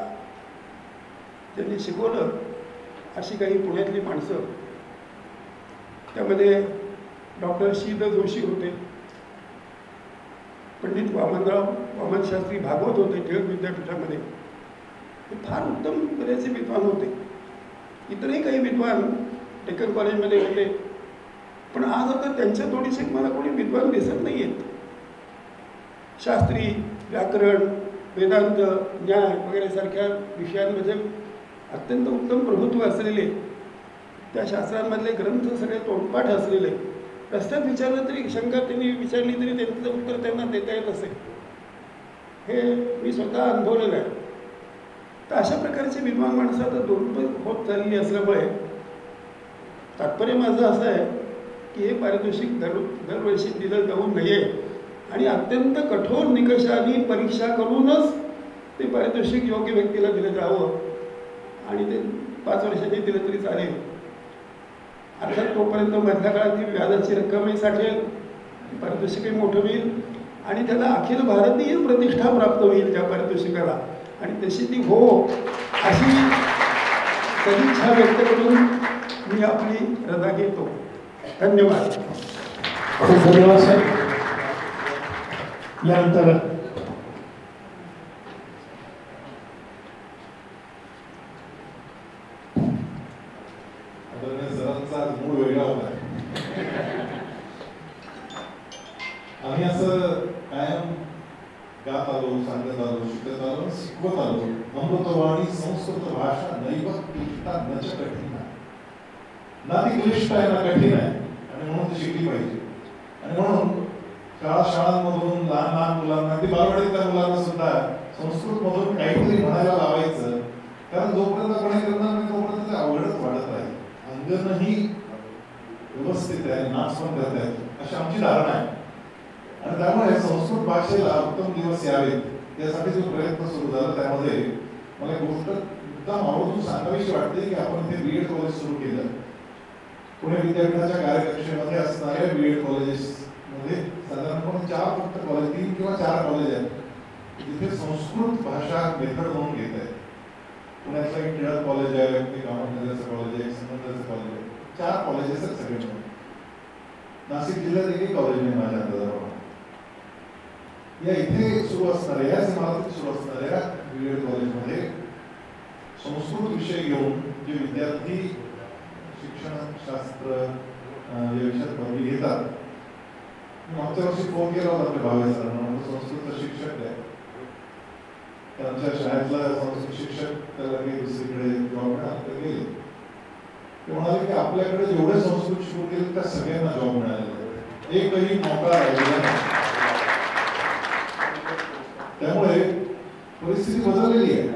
त्यांनी शिकवलं अशी काही पुण्यातली माणसं, त्यामध्ये डॉक्टर शी द जोशी होते, पंडित वामनशास्त्री भागवत होते टिळक विद्यापीठामध्ये. ते फार उत्तम तऱ्हेचे विद्वान होते. इतरही काही विद्वान डेक्कन कॉलेजमध्ये होते, पण आज आता त्यांच्या तोडीचे मला कोणी विद्वान दिसत नाही आहेत. शास्त्री, व्याकरण, वेदांत, न्याय वगैरे सारख्या विषयांमध्ये अत्यंत उत्तम प्रभुत्व असलेले त्या शास्त्रांमधले ग्रंथ सगळे तोंडपाठ असलेले, रस्त्यात विचारलं तरी शंका त्यांनी विचारली तरी त्यांचं उत्तर त्यांना देता येत असे. हे मी स्वतः अनुभवलेलं आहे. तर अशा प्रकारची विद्वान माणसं आता दुर्लभ होत चाललेली असल्यामुळे तात्पर्य माझं असं आहे की हे पारितोषिक दरवर्षी दिलं जाऊ नये आणि अत्यंत कठोर निकषाने परीक्षा करूनच ते पारितोषिक योग्य व्यक्तीला दिलं जावं आणि ते 5 वर्षांनी दिलं तरी चालेल. अर्थात तोपर्यंत मधल्या काळात ही व्याजाची रक्कमही साठेल, पारितोषिकही मोठं होईल आणि त्याला अखिल भारतीय प्रतिष्ठा प्राप्त होईल त्या पारितोषिकाला, आणि तशी ती हो अशी सदिच्छा व्यक्त करून मी आपली रजा घेतो. धन्यवाद. खूप धन्यवाद साहेब. यानंतर सरांचा मूळ वेगळा होता. आम्ही असं कायम गात आलो, सांगत आलो, शिकत आलो, शिकवत आलो. अमृतवाणी संस्कृत भाषा नैव क्लिष्टा न च कठीण, ना ती क्लिष्ट आहे ना कठीण आहे, आणि म्हणून ती शिकली पाहिजे. आणि म्हणून शाळांमधून लहान मुलांना, ती बालवाडीतल्या मुलांना सुद्धा संस्कृत मधून काहीतरी म्हणायला लावायचं. कारण जोपर्यंत कोणी करणार नाही तोपर्यंत ते अवघडच वाढत राहील. अंगणही व्यवस्थित आहे, नाच पण करत आहेत अशी आमची धारणा आहे. आणि त्यामुळे संस्कृत भाषेला उत्तम दिवस यावेत यासाठी जो प्रयत्न सुरू झाला त्यामध्ये मला एक गोष्ट एकदम आवर्जून सांगावीशी वाटते की आपण इथे BEd कॉलेज सुरू केलं. पुणे विद्यापीठाच्या कार्यकक्षेमध्ये असणाऱ्या BEd कॉलेजेस मध्ये साधारणपणे 3 किंवा 4 कॉलेज आहेत जिथे संस्कृत भाषा मेथड म्हणून घेत आहेत. पुण्यातलं एक टिळक कॉलेज आहे, एक अहमदनगरचं कॉलेज आहे, संबंधाचं कॉलेज आहे. 4 कॉलेजेस आहेत सगळे मिळून. नाशिक जिल्ह्यात एकही कॉलेज नाही माझ्या अंदाजाप्रमाणे. या इथे सुरू असणाऱ्या, याच इमारतीत सुरू असणाऱ्या BEd कॉलेजमध्ये संस्कृत विषय घेऊन जे विद्यार्थी शिक्षणशास्त्र या विषयात पदवी घेतात. मागच्या वर्षी फोन केला होता आपल्या भावे सरांना, संस्कृत शिक्षक आहे, त्यांच्या शाळेतला संस्कृत शिक्षक त्याला काही दुसरीकडे जॉब मिळाला गेले. ते म्हणाले की आपल्याकडे जेवढे संस्कृत शिकू गेले त्या सगळ्यांना जॉब मिळाले, एकही मोकळा राहिलेला नाही. त्यामुळे परिस्थिती बदललेली आहे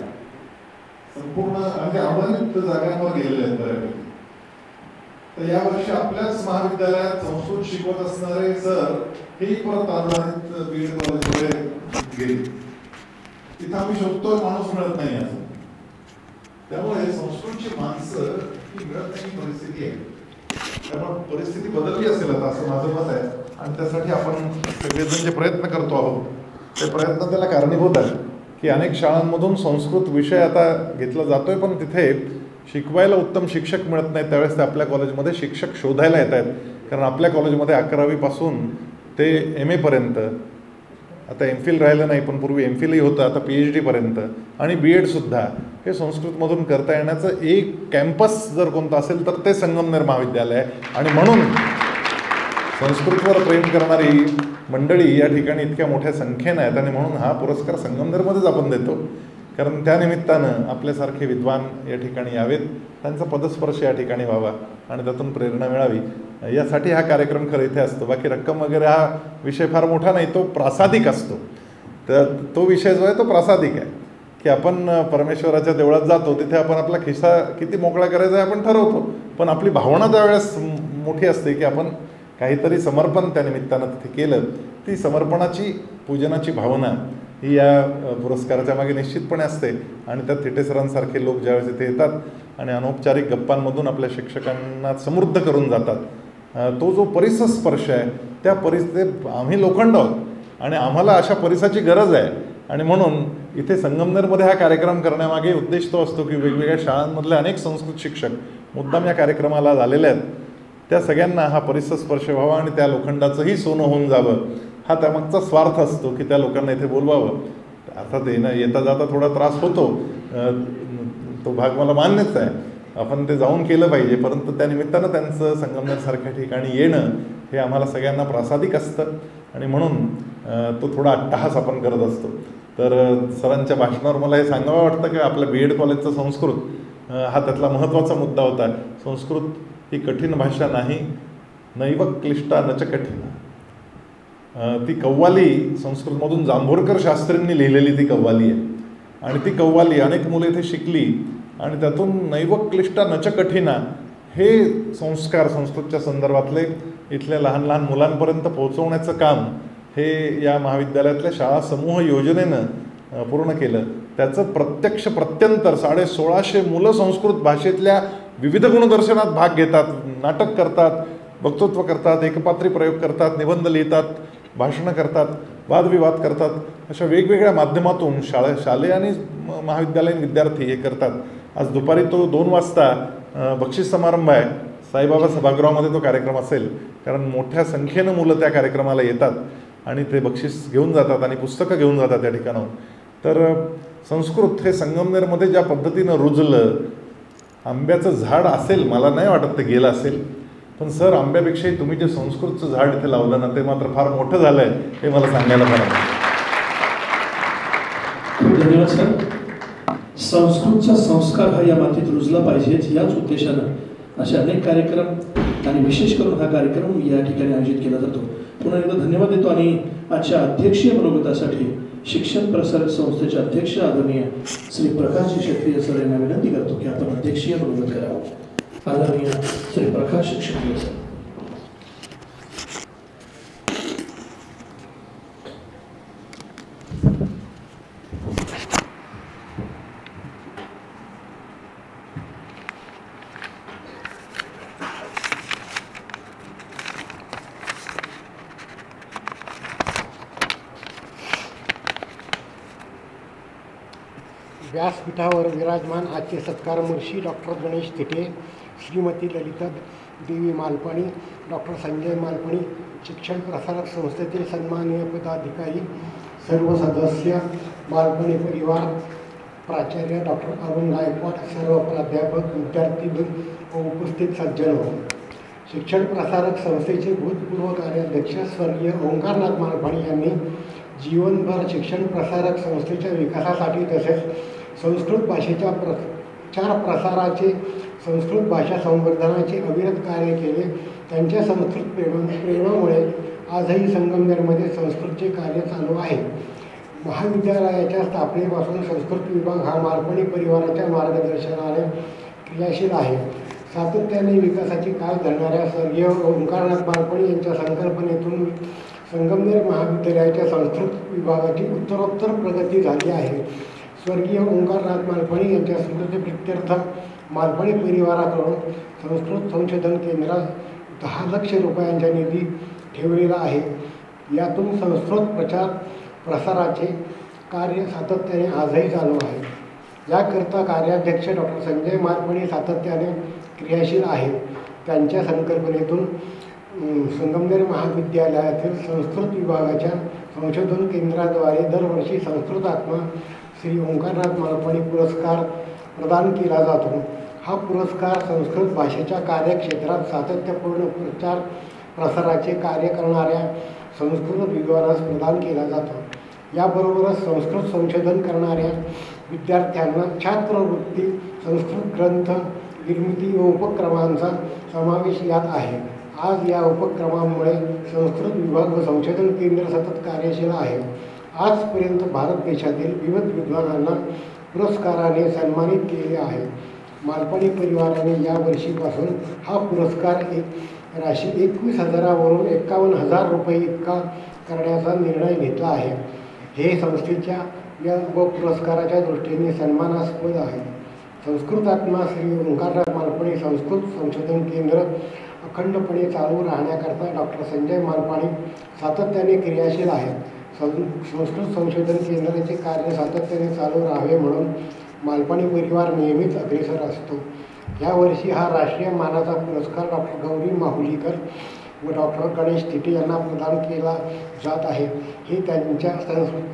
संपूर्ण, आणि अमर्यादित जागांवर गेलेले आहेत बऱ्यापैकी. तर यावर्षी आपल्याच महाविद्यालयात संस्कृत शिकवत असणारे सर हे परत आधारित BEd कॉलेजमध्ये गेले. तिथं आम्ही शोधतोय, माणूस मिळत नाही असं. त्यामुळे संस्कृतची माणसं ही मिळत नाही परिस्थिती आहे. त्यामुळे परिस्थिती बदलली असेल आता असं माझं मत आहे. आणि त्यासाठी आपण सगळेजण जे प्रयत्न करतो आहोत ते प्रयत्न त्याला कारणीभूत आहे की अनेक शाळांमधून संस्कृत विषय आता घेतला जातोय, पण तिथे शिकवायला उत्तम शिक्षक मिळत नाही. त्यावेळेस ते आपल्या कॉलेजमध्ये शिक्षक शोधायला येत आहेत. कारण आपल्या कॉलेजमध्ये 11वी पासून ते MA पर्यंत, आता MPhil राहिलं नाही पण पूर्वी MPhilही होतं, आता PhD पर्यंत, आणि BEd सुद्धा हे संस्कृतमधून करता येण्याचं एक कॅम्पस जर कोणतं असेल तर ते संगमनेर महाविद्यालय आहे. आणि म्हणून संस्कृतवर प्रेम करणारी मंडळी या ठिकाणी इतक्या मोठ्या संख्येनं आहेत. आणि म्हणून हा पुरस्कार संगमनेरमध्येच आपण देतो, कारण त्यानिमित्तानं आपल्यासारखे विद्वान या ठिकाणी यावेत, त्यांचा पदस्पर्श या ठिकाणी व्हावा आणि त्यातून प्रेरणा मिळावी, यासाठी हा कार्यक्रम खरं इथे असतो. बाकी रक्कम वगैरे हा विषय फार मोठा नाही, तो प्रासादिक असतो. तर तो विषय जो आहे तो प्रासादिक आहे की आपण परमेश्वराच्या देवळात जातो, तिथे आपण आपला खिसा किती मोकळा करायचा आहे आपण ठरवतो, पण आपली भावना त्यावेळेस मोठी असते की आपण काहीतरी समर्पण त्या निमित्तानं तिथे केलं. ती समर्पणाची, पूजनाची भावना ही या पुरस्काराच्या मागे निश्चितपणे असते. आणि त्या थिटे सरांसारखे लोक ज्यावेळेस इथे येतात आणि अनौपचारिक गप्पांमधून आपल्या शिक्षकांना समृद्ध करून जातात, तो जो परिसस्पर्श आहे त्या परिस्थितीत आम्ही लोखंड आहोत आणि आम्हाला अशा परिसाची गरज आहे. आणि म्हणून इथे संगमनेरमध्ये हा कार्यक्रम करण्यामागे उद्देश तो असतो की वेगवेगळ्या शाळांमधले अनेक संस्कृत शिक्षक मुद्दाम या कार्यक्रमाला झालेले आहेत, त्या सगळ्यांना हा परिसस्पर्श व्हावा आणि त्या लोखंडाचंही सोनं होऊन जावं, हा त्यामागचा स्वार्थ असतो की त्या लोकांना इथे बोलवावं. अर्थात येता जाता थोडा त्रास होतो, तो भाग मला मान्यच आहे, आपण ते जाऊन केलं पाहिजे, परंतु त्या निमित्तानं त्यांचं संगमनेरसारख्या ठिकाणी येणं हे आम्हाला सगळ्यांना प्रासादिक असतं आणि म्हणून तो थोडा अट्टहास आपण करत असतो. तर सरांच्या भाषणावर मला हे सांगावं वाटतं की आपल्या BEd कॉलेजचं संस्कृत हा त्यातला महत्त्वाचा मुद्दा होता. संस्कृत ही कठीण भाषा नाही, नैव क्लिष्टा न च कठीण. ती कव्वाली संस्कृतमधून जांभोरकर शास्त्रींनी लिहिलेली ती कव्वाली आहे. आणि ती कव्वाली अनेक मुलं इथे शिकली आणि त्यातून नैव क्लिष्टा न च कठीणा हे संस्कार संस्कृतच्या संदर्भातले इथल्या लहान लहान मुलांपर्यंत पोहोचवण्याचं काम हे या महाविद्यालयातल्या शाळा समूह योजनेनं पूर्ण केलं. त्याचं प्रत्यक्ष प्रत्यंतर 1650 मुलं संस्कृत भाषेतल्या विविध गुणदर्शनात भाग घेतात, नाटक करतात, वक्तृत्व करतात, एकपात्री प्रयोग करतात, निबंध लिहितात, भाषणं करतात, वादविवाद करतात. अशा वेगवेगळ्या माध्यमातून शालेय आणि महाविद्यालयीन विद्यार्थी हे करतात. आज दुपारी तो 2 वाजता बक्षीस समारंभ आहे. साईबाबा सभागृहामध्ये तो कार्यक्रम असेल, कारण मोठ्या संख्येनं मुलं त्या कार्यक्रमाला येतात आणि ते बक्षीस घेऊन जातात आणि पुस्तकं घेऊन जातात त्या ठिकाणाहून. तर संस्कृत हे संगमनेरमध्ये ज्या पद्धतीनं रुजलं, आंब्याचं झाड असेल, मला नाही वाटत ते गेलं असेल, पण सर आंब्यापेक्षाही तुम्ही जे संस्कृतचं झाड इथे लावलं ना ते मात्र फार मोठं झालं आहे हे मला सांगायला मला. धन्यवाद सर. संस्कृतचा संस्कार हा या मातीत रुजला पाहिजेच याच उद्देशानं असे अनेक कार्यक्रम आणि विशेष करून हा कार्यक्रम या ठिकाणी आयोजित केला जातो. पुन्हा एकदा धन्यवाद देतो आणि आजच्या अध्यक्षीय मनोगतासाठी शिक्षण प्रसारक संस्थेचे अध्यक्ष आदरणीय श्री प्रकाश क्षत्रिय सर यांना विनंती करतो की आपण अध्यक्षीय मनोगत करावं. आदरणीय श्री प्रकाश क्षत्रिय सर. व्यासपीठावर विराजमान आजचे सत्कारमर्षी डॉक्टर गणेश तिटे, श्रीमती ललिता देवी मालपाणी, डॉक्टर संजय मालपाणी, शिक्षण प्रसारक संस्थेतील सन्माननीय पदाधिकारी, सर्व सदस्य, मालपाणी परिवार, प्राचार्य डॉक्टर अरुण गायकवाड, सर्व प्राध्यापक, विद्यार्थी व उपस्थित सज्जन. शिक्षण प्रसारक संस्थेचे भूतपूर्व कार्याध्यक्ष स्वर्गीय ओंकारनाथ मालपाणी यांनी जीवनभर शिक्षण प्रसारक संस्थेच्या विकासासाठी तसेच संस्कृत भाषेच्या प्रचार प्रसाराचे, संस्कृत भाषा संवर्धनाचे अविरत कार्य केले. त्यांच्या संस्कृत प्रेमामुळे आजही संगमनेरमध्ये संस्कृतचे कार्य चालू आहे. महाविद्यालयाच्या स्थापनेपासून संस्कृत विभाग हा मालपाणी परिवाराच्या मार्गदर्शनाने क्रियाशील आहे. सातत्याने विकासाची कास धरणाऱ्या स्वर्गीय ओंकारनाथ मालपाणी यांच्या संकल्पनेतून संगमनेर महाविद्यालयाच्या संस्कृत विभागाची उत्तरोत्तर प्रगती झाली आहे. स्वर्गीय ओंकारनाथ मालपाणी यांच्या स्मृतिप्रित्यर्थ मालपाणी परिवाराकडून संस्कृत संशोधन केंद्रास 10 लाख रुपयांचा निधी ठेवलेला आहे. यातून संस्कृत प्रचार प्रसाराचे कार्य सातत्याने आजही चालू आहे. याकरता कार्याध्यक्ष डॉक्टर संजय मालपाणी सातत्याने क्रियाशील आहे. त्यांच्या संकल्पनेतून संगमनेर महाविद्यालयातील संस्कृत विभागाच्या संशोधन केंद्राद्वारे दरवर्षी संस्कृत आत्मा श्री ओंकारनाथ मालपाणी पुरस्कार प्रदान केला जातो. हा पुरस्कार संस्कृत भाषेच्या कार्यक्षेत्रात सातत्यपूर्ण प्रचार प्रसाराचे कार्य करणाऱ्या संस्कृत विद्वानास प्रदान केला जातो. याबरोबरच संस्कृत संशोधन करणाऱ्या विद्यार्थ्यांना छात्रवृत्ती, संस्कृत ग्रंथ निर्मिती व उपक्रमांचा समावेश यात आहे. आज या उपक्रमांमुळे संस्कृत विभाग व संशोधन केंद्र सतत कार्यशील आहे. आजपर्यंत भारत देशातील विविध विद्वानांना पुरस्काराने सन्मानित केले आहे. मालपाणी परिवाराने या वर्षीपासून हा पुरस्कार राशी 21,000 वरून 51,000 रुपये इतका करण्याचा निर्णय घेतला आहे. हे संस्थेच्या या व पुरस्काराच्या दृष्टीने सन्मानास्पद आहे. संस्कृत आत्मा श्री ओंकारनाथ मालपाणी संस्कृत संशोधन केंद्र अखंडपणे चालू राहण्याकरता डॉक्टर संजय मालपाणी सातत्याने क्रियाशील आहेत. संस्कृत संशोधन केंद्राचे कार्य सातत्याने चालू राहावे म्हणून मालपाणी परिवार नेहमीच अग्रेसर असतो. यावर्षी हा राष्ट्रीय मानाचा पुरस्कार डॉक्टर गौरी माहुलीकर व डॉक्टर गणेश तिटे यांना प्रदान केला जात आहे. हे त्यांच्या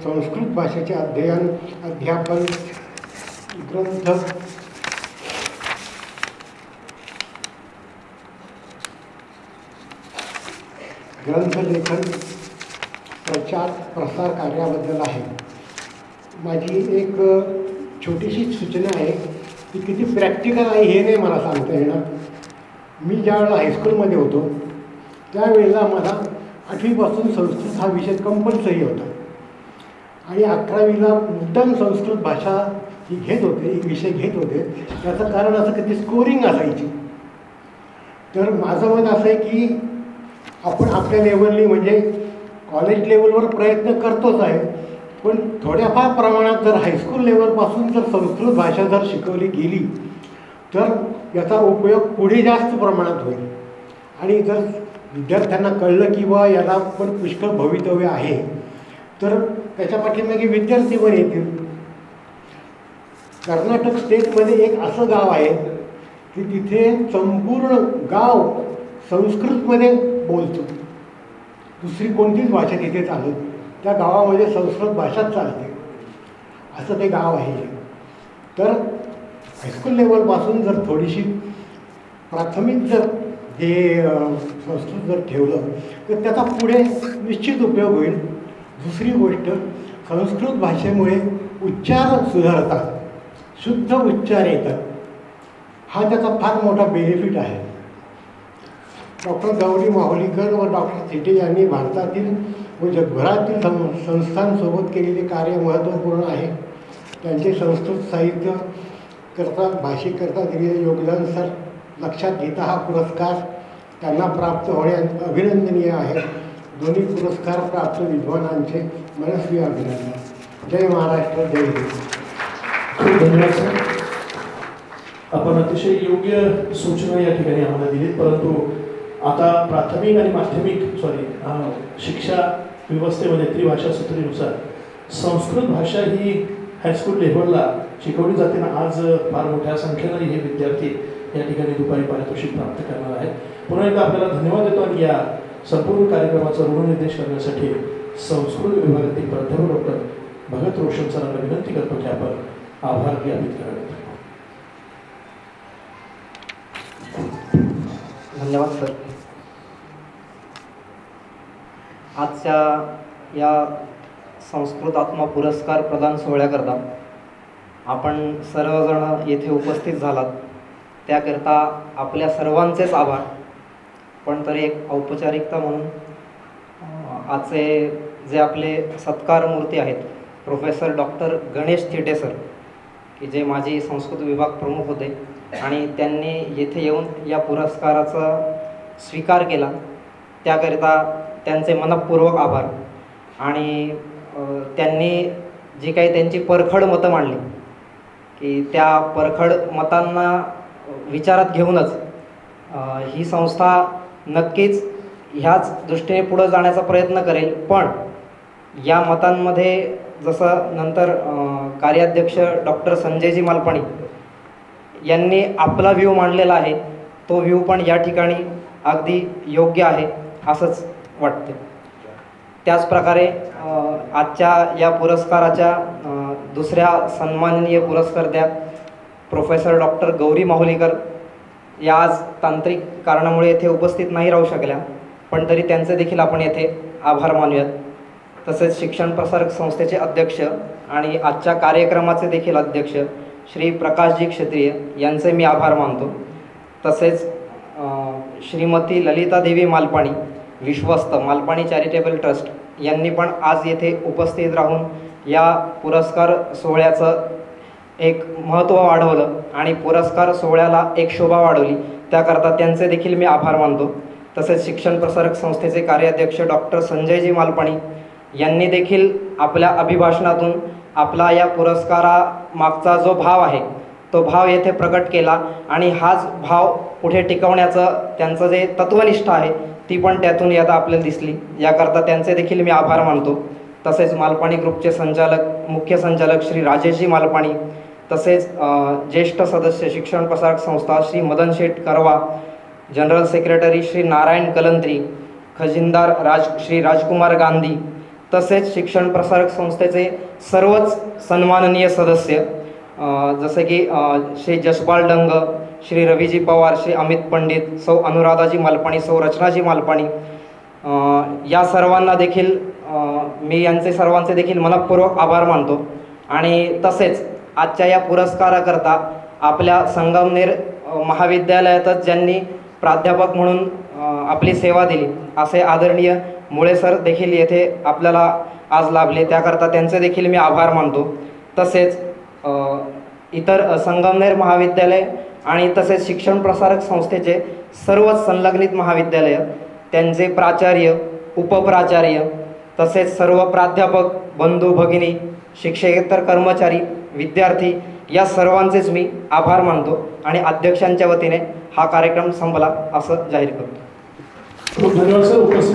संस्कृत भाषेचे अध्ययन, अध्यापन, ग्रंथलेखन, प्रचार प्रसार कार्याबद्दल आहे. माझी एक छोटीशी सूचना आहे, ती किती प्रॅक्टिकल आहे हे नाही मला सांगता येणार, मी ज्यावेळेला हायस्कूलमध्ये होतो त्यावेळेला मला 8वीपासून संस्कृत हा विषय कंपल्सरी होता आणि 11वीला मुद्दाम संस्कृत भाषा ही घेत होते, एक विषय घेत होते. त्याचं कारण असं की ती स्कोरिंग असायची. तर माझं मत असं आहे की आपण आपल्या लेवलनी म्हणजे कॉलेज लेवलवर प्रयत्न करतोच आहे, पण थोड्याफार प्रमाणात जर हायस्कूल लेवलपासून जर संस्कृत भाषा जर शिकवली गेली तर याचा उपयोग पुढे जास्त प्रमाणात होईल. आणि जर विद्यार्थ्यांना कळलं की बा याला पण पुष्कळ भवितव्य आहे तर त्याच्या पाठीमागे विद्यार्थी पण येतील. कर्नाटक स्टेटमध्ये एक असं गाव आहे की तिथे संपूर्ण गाव संस्कृतमध्ये बोलतो, दुसरी कोणतीच भाषा तिथे चालत. त्या गावामध्ये संस्कृत भाषाच चालते असं ते गाव आहे. तर हायस्कूल लेवलपासून जर थोडीशी प्राथमिक जर हे संस्कृत जर ठेवलं तर त्याचा पुढे निश्चित उपयोग होईल. दुसरी गोष्ट, संस्कृत भाषेमुळे उच्चार सुधारतात, शुद्ध उच्चार येतात, हा त्याचा फार मोठा बेनिफिट आहे. डॉक्टर गौरी माहुलीकर व डॉक्टर थिटे यांनी भारतातील व जगभरातील संस्थांसोबत केलेले कार्य महत्त्वपूर्ण आहे. त्यांचे संस्कृत साहित्य करता भाषेकरता दिलेले योगदान सर लक्षात घेता हा पुरस्कार त्यांना प्राप्त होणे अभिनंदनीय आहे. दोन्ही पुरस्कार प्राप्त विद्वानांचे मनस्वी अभिनंदन. जय महाराष्ट्र, जय हिंद. खूप धन्यवाद सर. आपण अतिशय योग्य सूचना या ठिकाणी आम्हाला दिलीत. परंतु आता प्राथमिक आणि माध्यमिक शिक्षा व्यवस्थेमध्ये त्रिभाषा सूत्रीनुसार संस्कृत भाषा ही हायस्कूल लेव्हलला शिकवली जाते ना. आज फार मोठ्या संख्येने हे विद्यार्थी या ठिकाणी दुपारी पारितोषिक प्राप्त करणार आहेत. पुन्हा एकदा आपल्याला धन्यवाद देतो आणि या संपूर्ण कार्यक्रमाचा ऋणनिर्देश करण्यासाठी संस्कृत विभागातील प्राध्यापक डॉक्टर भगत रोशन सरांना विनंती करतो की आपण आभार ज्ञापित करावेत. धन्यवाद सर. आजच्या या संस्कृत आत्मा पुरस्कार प्रदान सोहळ्याकरता आपण सर्वजण येथे उपस्थित झालात त्याकरता आपल्या सर्वांचेच आभार. पण तरी एक औपचारिकता म्हणून आजचे जे आपले सत्कार मूर्ती आहेत professor doctor Ganesh Thite sir, की जे माजी संस्कृत विभाग प्रमुख होते आणि त्यांनी येथे येऊन या पुरस्काराचा स्वीकार केला, त्याकरिता त्यांचे मनःपूर्वक आभार. आणि त्यांनी जी काही त्यांची परखड मतं मांडली की त्या परखड मतांना विचारात घेऊनच ही संस्था नक्कीच ह्याच दृष्टीने पुढं जाण्याचा प्रयत्न करेल. पण या मतांमध्ये जसं नंतर कार्याध्यक्ष डॉक्टर संजयजी मालपाणी यांनी आपला व्ह्यू मांडलेला आहे, तो व्ह्यू पण या ठिकाणी अगदी योग्य आहे असंच वाटते. त्याचप्रकारे आजच्या या पुरस्काराच्या दुसऱ्या सन्माननीय पुरस्कर्त्या प्रोफेसर डॉक्टर गौरी माहुलीकर या आज तांत्रिक कारणामुळे येथे उपस्थित नाही राहू शकल्या, पण तरी त्यांचे देखील आपण येथे आभार मानूयात. तसेच शिक्षण प्रसारक संस्थेचे अध्यक्ष आणि आजच्या कार्यक्रमाचे देखील अध्यक्ष श्री प्रकाशजी क्षत्रिय यांचे मी आभार मानतो. तसेच श्रीमती ललिता देवी मालपाणी विश्वस्त मालपाणी चॅरिटेबल ट्रस्ट यांनी पण आज येथे उपस्थित राहून या पुरस्कार सोहळ्याचं एक महत्त्व वाढवलं आणि पुरस्कार सोहळ्याला एक शोभा वाढवली, त्याकरता त्यांचे देखील मी आभार मानतो. तसेच शिक्षण प्रसारक संस्थेचे कार्याध्यक्ष डॉक्टर संजयजी मालपाणी यांनी देखील आपल्या अभिभाषणातून आपला या पुरस्कारामागचा जो भाव आहे तो भाव येथे प्रकट केला आणि हाच भाव पुढे टिकवण्याचं त्यांचं जे तत्वनिष्ठा आहे ती पण त्यातून आता आपल्याला दिसली, याकरता त्यांचे देखील मी आभार मानतो. तसेच मालपाणी ग्रुपचे संचालक मुख्य संचालक श्री राजेशजी मालपाणी, तसेच ज्येष्ठ सदस्य शिक्षण प्रसारक संस्था श्री मदन शेठ करवा, जनरल सेक्रेटरी श्री नारायण कलंत्री, खजिनदार श्री राजकुमार गांधी, तसेच शिक्षण प्रसारक संस्थेचे सर्वच सन्माननीय सदस्य जसे की श्री जसपाल डंग, श्री रवीजी पवार, श्री अमित पंडित, सौ अनुराधाजी मालपाणी, सौ रचनाजी मालपाणी, या सर्वांना देखील मी यांचे सर्वांचे देखील मनःपूर्वक आभार मानतो. आणि तसेच आजच्या या पुरस्काराकरता आपल्या संगमनेर महाविद्यालयातच ज्यांनी प्राध्यापक म्हणून आपली सेवा दिली असे आदरणीय मुळे सर देखील येथे आपल्याला आज लाभले, त्याकरता त्यांचे देखील मी आभार मानतो. तसेच इतर संगमनेर महाविद्यालय आणि तसेच शिक्षण प्रसारक संस्थेचे सर्वच संलग्नित महाविद्यालय, त्यांचे प्राचार्य, उपप्राचार्य तसेच सर्व प्राध्यापक बंधू भगिनी, शिक्षकेतर कर्मचारी, विद्यार्थी या सर्वांचेच मी आभार मानतो आणि अध्यक्षांच्या वतीने हा कार्यक्रम संपला असं जाहीर करतो. खूप धन्यवाद सर.